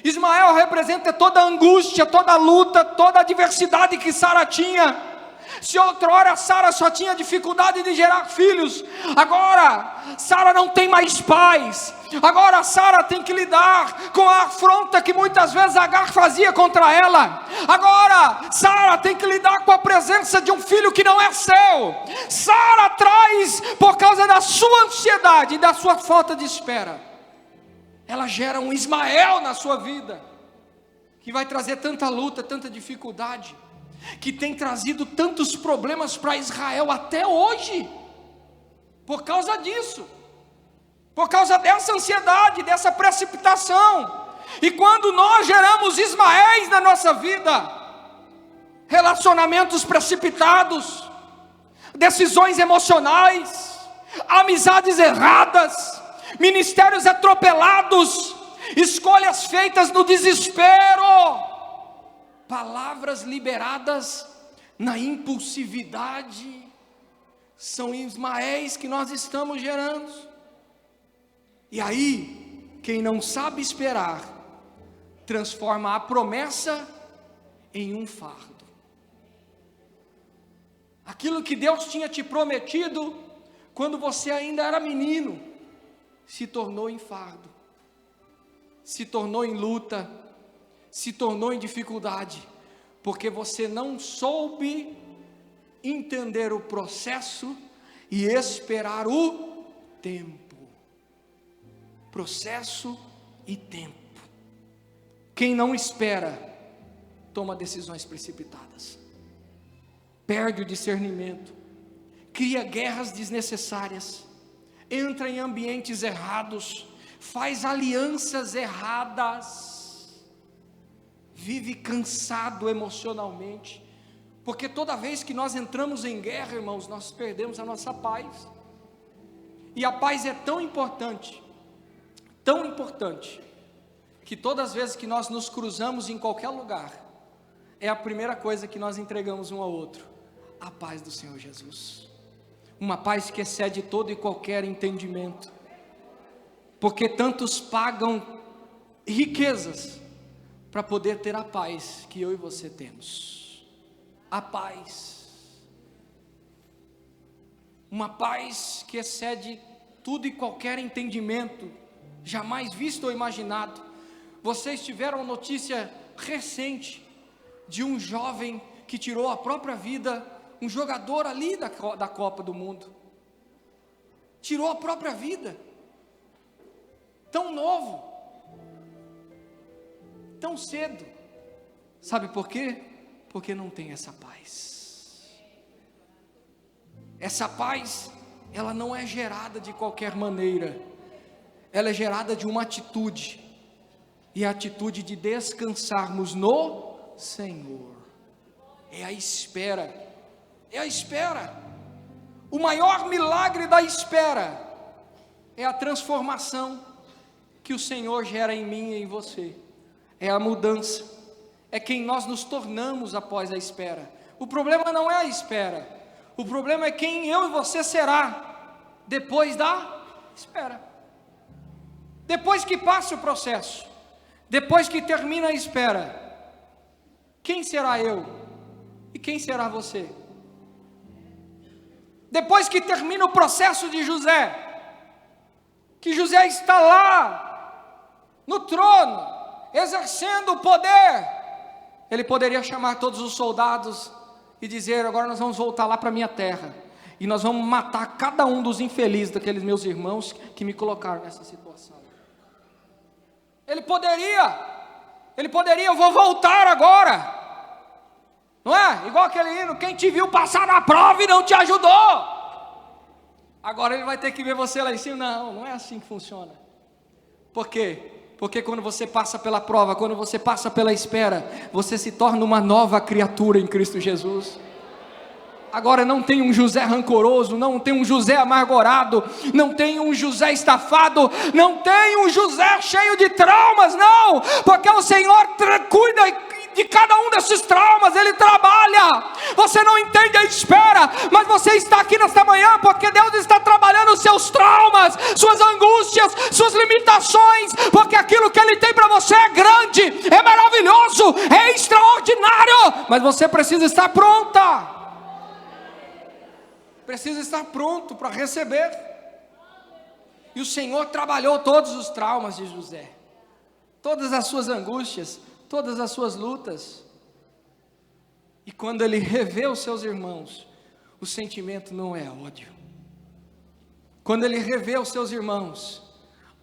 Ismael representa toda a angústia, toda a luta, toda a adversidade que Sara tinha. Se outrora Sara só tinha dificuldade de gerar filhos, agora Sara não tem mais pais. Agora Sara tem que lidar com a afronta que muitas vezes Agar fazia contra ela. Agora Sara tem que lidar com a presença de um filho que não é seu. Sara traz, por causa da sua ansiedade e da sua falta de espera, ela gera um Ismael na sua vida, que vai trazer tanta luta, tanta dificuldade, que tem trazido tantos problemas para Israel até hoje, por causa disso, por causa dessa ansiedade, dessa precipitação. E quando nós geramos Ismaéis na nossa vida, relacionamentos precipitados, decisões emocionais, amizades erradas, ministérios atropelados, escolhas feitas no desespero, palavras liberadas na impulsividade, são Ismaéis que nós estamos gerando. E aí, quem não sabe esperar, transforma a promessa em um fardo. Aquilo que Deus tinha te prometido, quando você ainda era menino, se tornou em fardo, se tornou em luta, se tornou em dificuldade, porque você não soube entender o processo e esperar o tempo. Processo e tempo. Quem não espera, toma decisões precipitadas, perde o discernimento, cria guerras desnecessárias, entra em ambientes errados, faz alianças erradas, vive cansado emocionalmente, porque toda vez que nós entramos em guerra, irmãos, nós perdemos a nossa paz. E a paz é tão importante, que todas as vezes que nós nos cruzamos em qualquer lugar, é a primeira coisa que nós entregamos um ao outro: a paz do Senhor Jesus. Uma paz que excede todo e qualquer entendimento, porque tantos pagam riquezas para poder ter a paz que eu e você temos. A paz, uma paz que excede tudo e qualquer entendimento, jamais visto ou imaginado. Vocês tiveram a notícia recente de um jovem que tirou a própria vida, um jogador ali da Copa do Mundo, tirou a própria vida, tão novo, tão cedo. Sabe por quê? Porque não tem essa paz. Essa paz, ela não é gerada de qualquer maneira, ela é gerada de uma atitude. e a atitude de descansarmos no Senhor. É a espera, é a espera. O maior milagre da espera é a transformação que o Senhor gera em mim e em você. É a mudança, é quem nós nos tornamos após a espera. O problema não é a espera, o problema é quem eu e você será depois da espera. Depois que passa o processo, depois que termina a espera, quem será eu e quem será você? Depois que termina o processo de José, que José está lá no trono, exercendo o poder, ele poderia chamar todos os soldados e dizer: agora nós vamos voltar lá para a minha terra, e nós vamos matar cada um dos infelizes daqueles meus irmãos que me colocaram nessa situação. Ele poderia, eu vou voltar agora, não é? Igual aquele hino: quem te viu passar na prova e não te ajudou, agora ele vai ter que ver você lá em cima. Não, não é assim que funciona. Por quê? Porque quando você passa pela prova, quando você passa pela espera, você se torna uma nova criatura em Cristo Jesus. Agora não tem um José rancoroso, não tem um José amargurado, não tem um José estafado, não tem um José cheio de traumas, não, porque o Senhor cuida de cada um desses traumas, Ele trabalha. Você não entende a espera, mas você está aqui nesta manhã porque Deus está trabalhando os seus traumas, suas angústias, suas limitações, porque aquilo que Ele tem para você é grande, é maravilhoso, é extraordinário, mas você precisa estar pronta. Precisa estar pronto para receber. E o Senhor trabalhou todos os traumas de José, todas as suas angústias, todas as suas lutas. E quando ele revê os seus irmãos, o sentimento não é ódio. Quando ele revê os seus irmãos,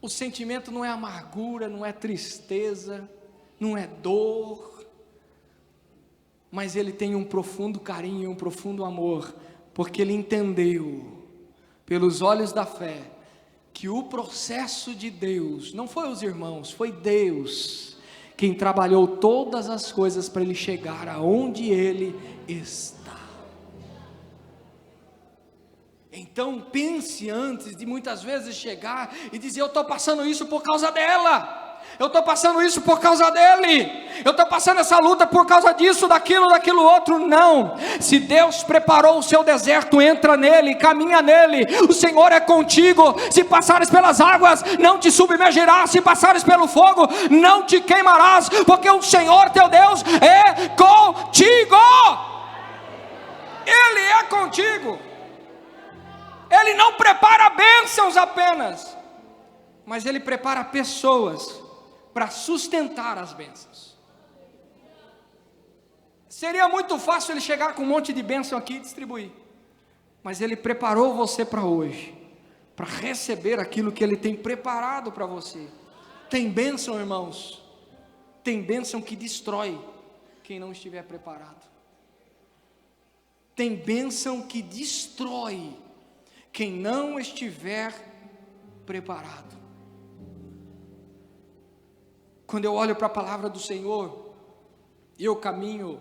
o sentimento não é amargura, não é tristeza, não é dor, mas ele tem um profundo carinho, um profundo amor, porque ele entendeu, pelos olhos da fé, que o processo de Deus, não foi os irmãos, foi Deus, quem trabalhou todas as coisas para ele chegar aonde ele está. Então pense antes de muitas vezes chegar e dizer: eu estou passando isso por causa dela, eu estou passando isso por causa dele, eu estou passando essa luta por causa disso, daquilo outro. Não, se Deus preparou o seu deserto, entra nele, caminha nele, o Senhor é contigo. Se passares pelas águas, não te submergirás, se passares pelo fogo, não te queimarás, porque o Senhor teu Deus é contigo. Ele é contigo. Ele não prepara bênçãos apenas, mas Ele prepara pessoas para sustentar as bênçãos. Seria muito fácil Ele chegar com um monte de bênção aqui e distribuir, mas Ele preparou você para hoje, para receber aquilo que Ele tem preparado para você. Tem bênção, irmãos, tem bênção que destrói quem não estiver preparado. Tem bênção que destrói quem não estiver preparado. Quando eu olho para a palavra do Senhor, e eu caminho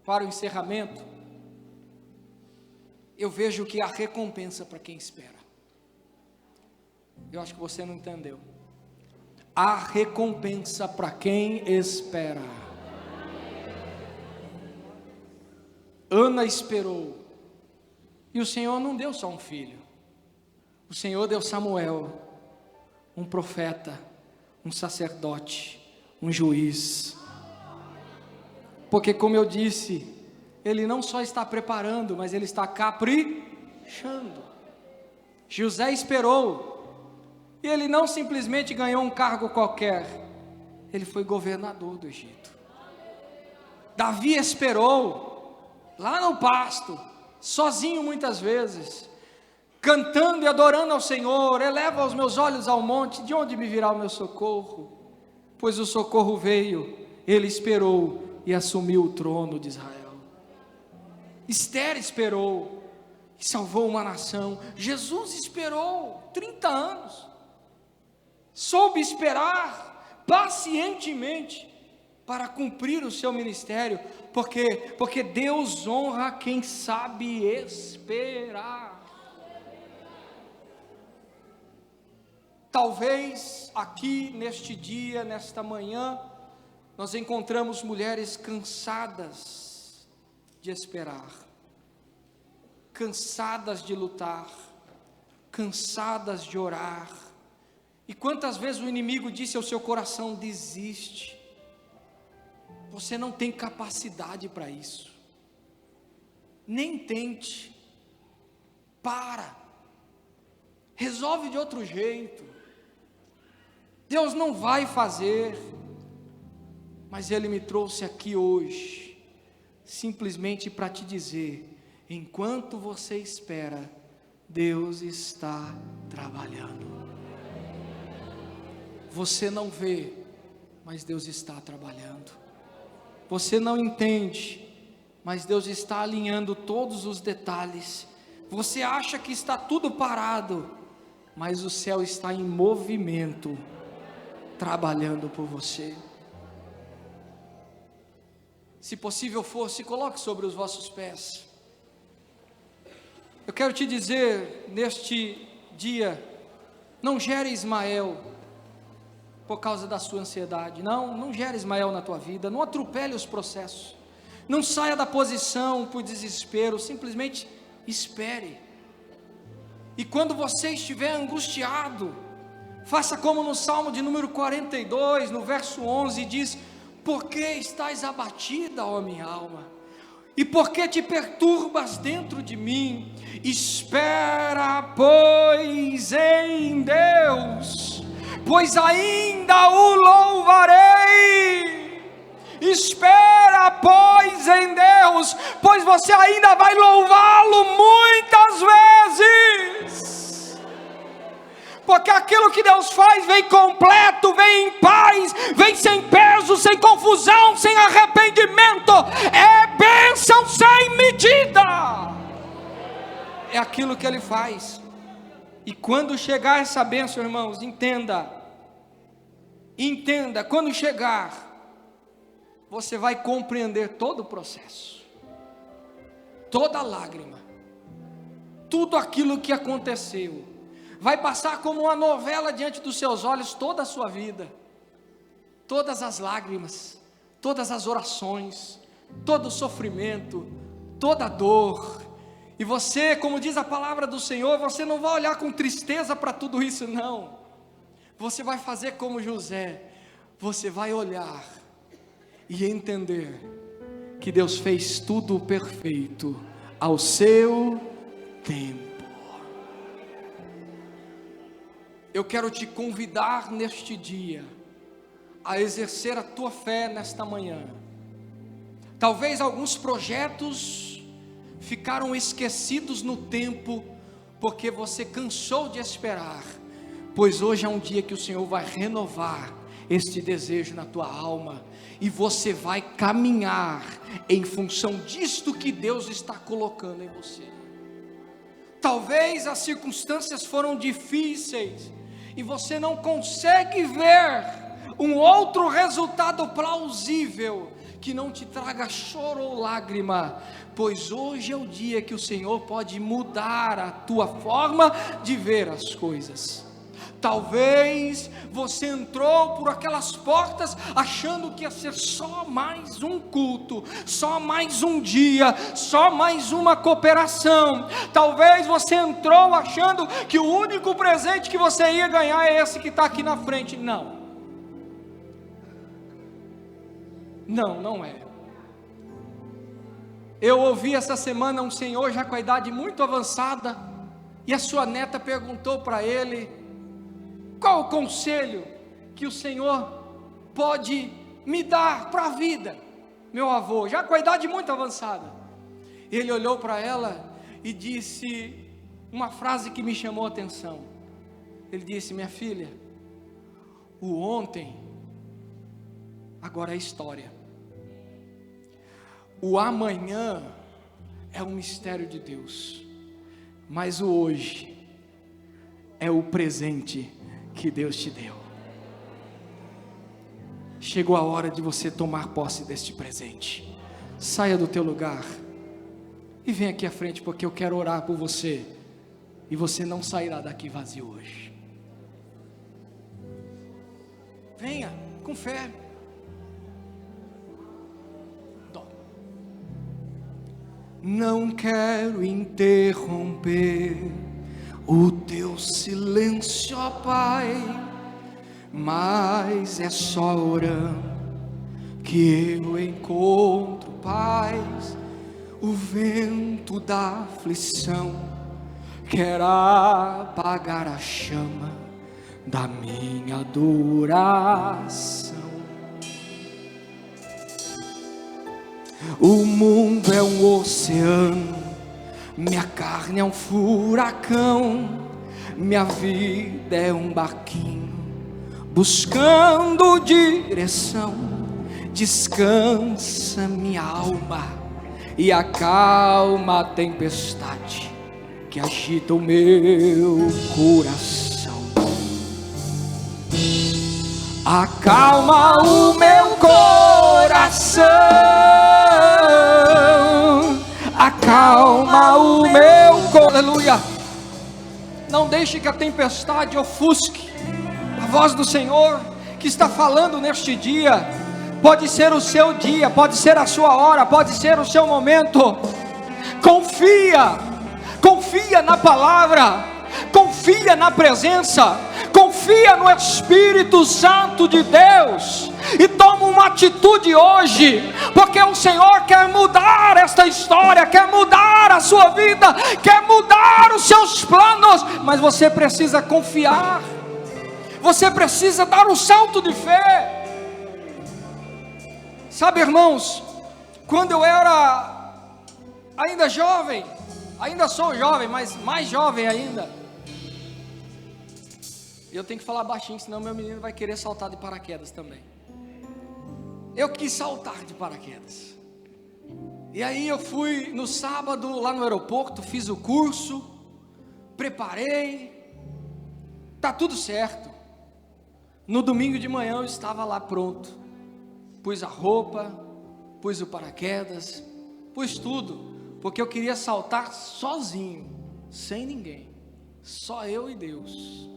para o encerramento, eu vejo que há recompensa para quem espera. Eu acho que você não entendeu. Há recompensa para quem espera. Ana esperou, e o Senhor não deu só um filho, o Senhor deu Samuel, um profeta, um sacerdote, um juiz. Porque, como eu disse, Ele não só está preparando, mas Ele está caprichando. José esperou, e ele não simplesmente ganhou um cargo qualquer, ele foi governador do Egito. Davi esperou, lá no pasto, sozinho muitas vezes, cantando e adorando ao Senhor: eleva os meus olhos ao monte, de onde me virá o meu socorro? Pois o socorro veio. Ele esperou e assumiu o trono de Israel. Esther esperou e salvou uma nação. Jesus esperou 30 anos, soube esperar pacientemente para cumprir o seu ministério, porque Deus honra quem sabe esperar. Talvez aqui neste dia, nesta manhã, nós encontramos mulheres cansadas de esperar, cansadas de lutar, cansadas de orar. E quantas vezes o inimigo disse ao seu coração: desiste, você não tem capacidade para isso, nem tente, resolve de outro jeito, Deus não vai fazer. Mas Ele me trouxe aqui hoje, simplesmente para te dizer: enquanto você espera, Deus está trabalhando. Você não vê, mas Deus está trabalhando. Você não entende, mas Deus está alinhando todos os detalhes. Você acha que está tudo parado, mas o céu está em movimento, trabalhando por você. Se possível for, se coloque sobre os vossos pés. Eu quero te dizer, neste dia, não gere Ismael por causa da sua ansiedade. Não gere Ismael na tua vida. Não atropele os processos. Não saia da posição por desespero. Simplesmente espere. E quando você estiver angustiado, faça como no Salmo de número 42, no verso 11, diz: por que estás abatida, ó minha alma? E por que te perturbas dentro de mim? Espera, pois, em Deus, pois ainda o louvarei. Espera, pois, em Deus, pois você ainda vai louvá-lo muitas vezes. Porque aquilo que Deus faz vem completo, vem em paz, vem sem peso, sem confusão, sem arrependimento. É bênção sem medida. É aquilo que Ele faz. E quando chegar essa bênção, irmãos, entenda, quando chegar, você vai compreender todo o processo, toda lágrima, tudo aquilo que aconteceu. Vai passar como uma novela diante dos seus olhos toda a sua vida, todas as lágrimas, todas as orações, todo o sofrimento, toda a dor. E você, como diz a palavra do Senhor, você não vai olhar com tristeza para tudo isso, não. Você vai fazer como José, você vai olhar e entender que Deus fez tudo perfeito ao seu tempo. Eu quero te convidar neste dia a exercer a tua fé nesta manhã. Talvez alguns projetos ficaram esquecidos no tempo, porque você cansou de esperar, pois hoje é um dia que o Senhor vai renovar este desejo na tua alma, e você vai caminhar em função disto que Deus está colocando em você. Talvez as circunstâncias foram difíceis, e você não consegue ver um outro resultado plausível, que não te traga choro ou lágrima, pois hoje é o dia que o Senhor pode mudar a tua forma de ver as coisas. Talvez você entrou por aquelas portas achando que ia ser só mais um culto, só mais um dia, só mais uma cooperação. Talvez você entrou achando que o único presente que você ia ganhar é esse que está aqui na frente. Não é. Eu ouvi essa semana um senhor já com a idade muito avançada, e a sua neta perguntou para ele: qual o conselho que o Senhor pode me dar para a vida? Meu avô, já com a idade muito avançada. Ele olhou para ela e disse uma frase que me chamou a atenção. Ele disse: minha filha, o ontem agora é história. O amanhã é um mistério de Deus, mas o hoje é o presente que Deus te deu. chegou a hora de você tomar posse deste presente. Saia do teu lugar e vem aqui à frente, porque eu quero orar por você, e você não sairá daqui vazio hoje. Venha com fé. Não quero interromper o teu silêncio, ó Pai, mas é só orando que eu encontro paz. O vento da aflição quer apagar a chama da minha adoração. O mundo é um oceano, minha carne é um furacão, minha vida é um barquinho buscando direção. Descansa minha alma e acalma a tempestade que agita o meu coração. Acalma o meu coração, acalma o meu coração. Aleluia. Não deixe que a tempestade ofusque a voz do Senhor que está falando neste dia. Pode ser o seu dia, pode ser a sua hora, pode ser o seu momento. Confia na palavra, confia na presença, confia no Espírito Santo de Deus e toma uma atitude hoje, porque o Senhor quer mudar esta história, quer mudar a sua vida, quer mudar os seus planos, mas você precisa confiar, você precisa dar um salto de fé. Sabe, irmãos, quando eu era ainda jovem, ainda sou jovem, mas mais jovem ainda, eu tenho que falar baixinho, senão meu menino vai querer saltar de paraquedas também. Eu quis saltar de paraquedas, e aí eu fui no sábado lá no aeroporto, fiz o curso, preparei, tá tudo certo. No domingo de manhã eu estava lá pronto, pus a roupa, pus o paraquedas, pus tudo, porque eu queria saltar sozinho, sem ninguém, só eu e Deus.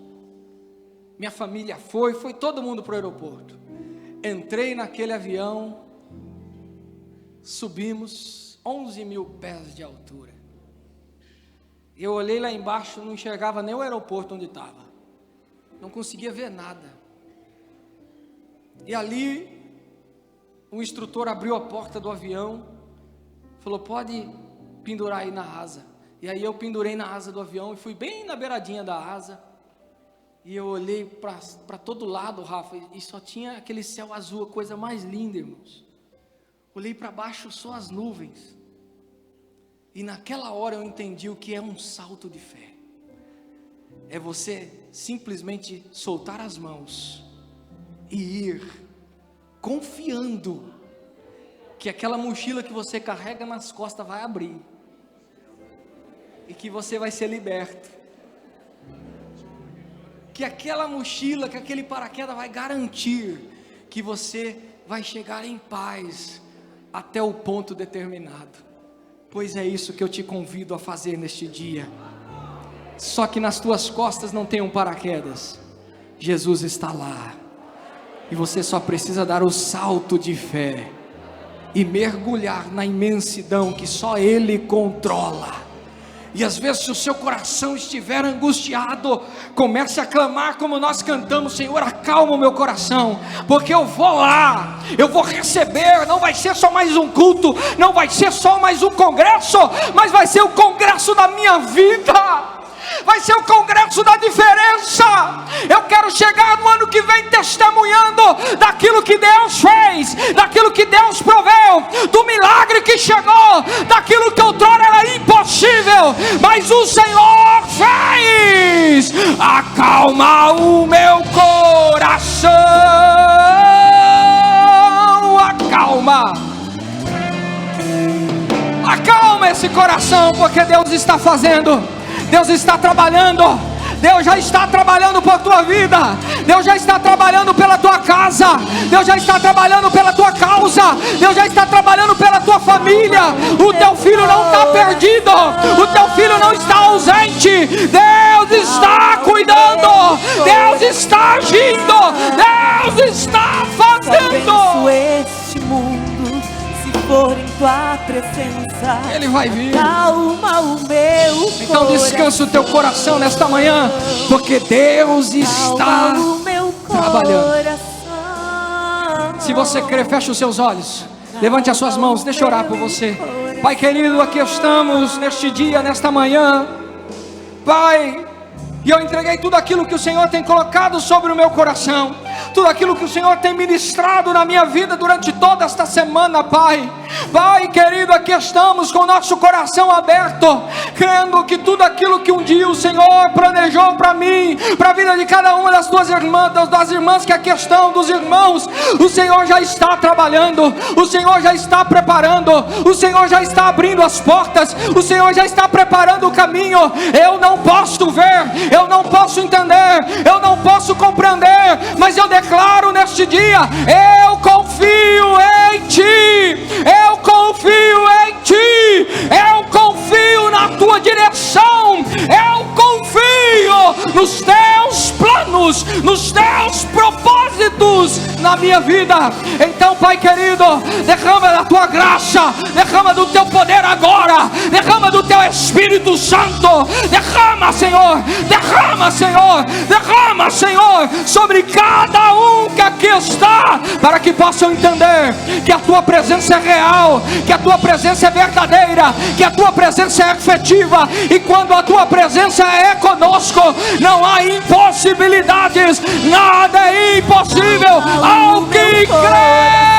Minha família foi todo mundo para o aeroporto. Entrei naquele avião, subimos 11 mil pés de altura. Eu olhei lá embaixo, não enxergava nem o aeroporto onde estava, não conseguia ver nada. E ali o instrutor abriu a porta do avião, falou: pode pendurar aí na asa. E aí eu pendurei na asa do avião e fui bem na beiradinha da asa. E eu olhei para todo lado, Rafa, e só tinha aquele céu azul, a coisa mais linda, irmãos. Olhei para baixo, só as nuvens. E naquela hora eu entendi o que é um salto de fé. É você simplesmente soltar as mãos e ir confiando que aquela mochila que você carrega nas costas vai abrir e que você vai ser liberto, que aquela mochila, que aquele paraquedas vai garantir que você vai chegar em paz até o ponto determinado. Pois é isso que eu te convido a fazer neste dia. Só que nas tuas costas não tem um paraquedas, Jesus está lá. E você só precisa dar o salto de fé e mergulhar na imensidão que só Ele controla. E às vezes, se o seu coração estiver angustiado, comece a clamar como nós cantamos: Senhor, acalma o meu coração, porque eu vou lá, eu vou receber. Não vai ser só mais um culto, não vai ser só mais um congresso, mas vai ser o congresso da minha vida, vai ser o congresso da diferença. Eu quero chegar no ano que vem testemunhando daquilo que Deus fez, daquilo que Deus proveu, do milagre que chegou, daquilo que outrora era impossível, mas o Senhor fez. Acalma o meu coração, acalma esse coração, porque Deus está fazendo, Deus está trabalhando, Deus já está trabalhando por tua vida, Deus já está trabalhando pela tua casa, Deus já está trabalhando pela tua causa, Deus já está trabalhando pela tua família. O teu filho não está perdido, o teu filho não está ausente. Deus está cuidando, Deus está agindo, Deus está fazendo. Este mundo, se for em tua presença, Ele vai vir. Calma o meu Então descansa o teu coração nesta manhã, porque Deus está trabalhando. Se você crê, feche os seus olhos, levante as suas mãos, deixa eu orar por você. Pai querido, aqui estamos neste dia, nesta manhã, Pai, e eu entreguei tudo aquilo que o Senhor tem colocado sobre o meu coração, tudo aquilo que o Senhor tem ministrado na minha vida durante toda esta semana, Pai. Pai querido, aqui estamos com o nosso coração aberto, crendo que tudo aquilo que um dia o Senhor planejou para mim, para a vida de cada uma das tuas irmãs, das irmãs que aqui estão, dos irmãos, o Senhor já está trabalhando, o Senhor já está preparando, o Senhor já está abrindo as portas, o Senhor já está preparando o caminho. Eu não posso ver, eu não posso entender, eu não posso compreender, mas eu declaro neste dia: eu confio em Ti, eu confio em Ti, eu confio na Tua direção, eu confio nos Teus planos, nos Teus propósitos na minha vida. Então, Pai querido, derrama da Tua graça, derrama do Teu poder agora, derrama do Teu Espírito Santo, derrama, Senhor, derrama, Senhor, derrama, Senhor, sobre cada um que aqui está, para que possam entender que a Tua presença é real, que a Tua presença é verdadeira, que a Tua presença é efetiva, e quando a Tua presença é conosco, não há impossibilidades, nada é impossível ao que crê.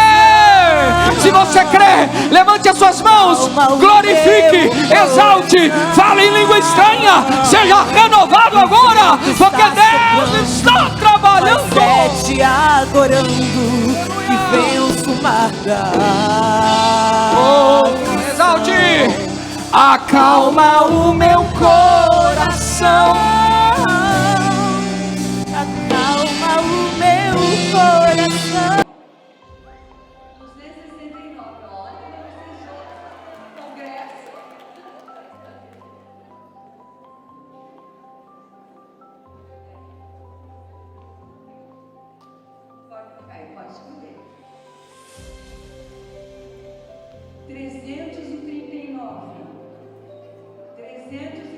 Se você crê, levante as suas mãos, glorifique, exalte, fale em língua estranha, seja renovado agora, porque Deus está trabalhando. Te adorando, que venço marcar. Exalte, acalma o meu coração, acalma o meu coração. Pode escrever. 339. 339.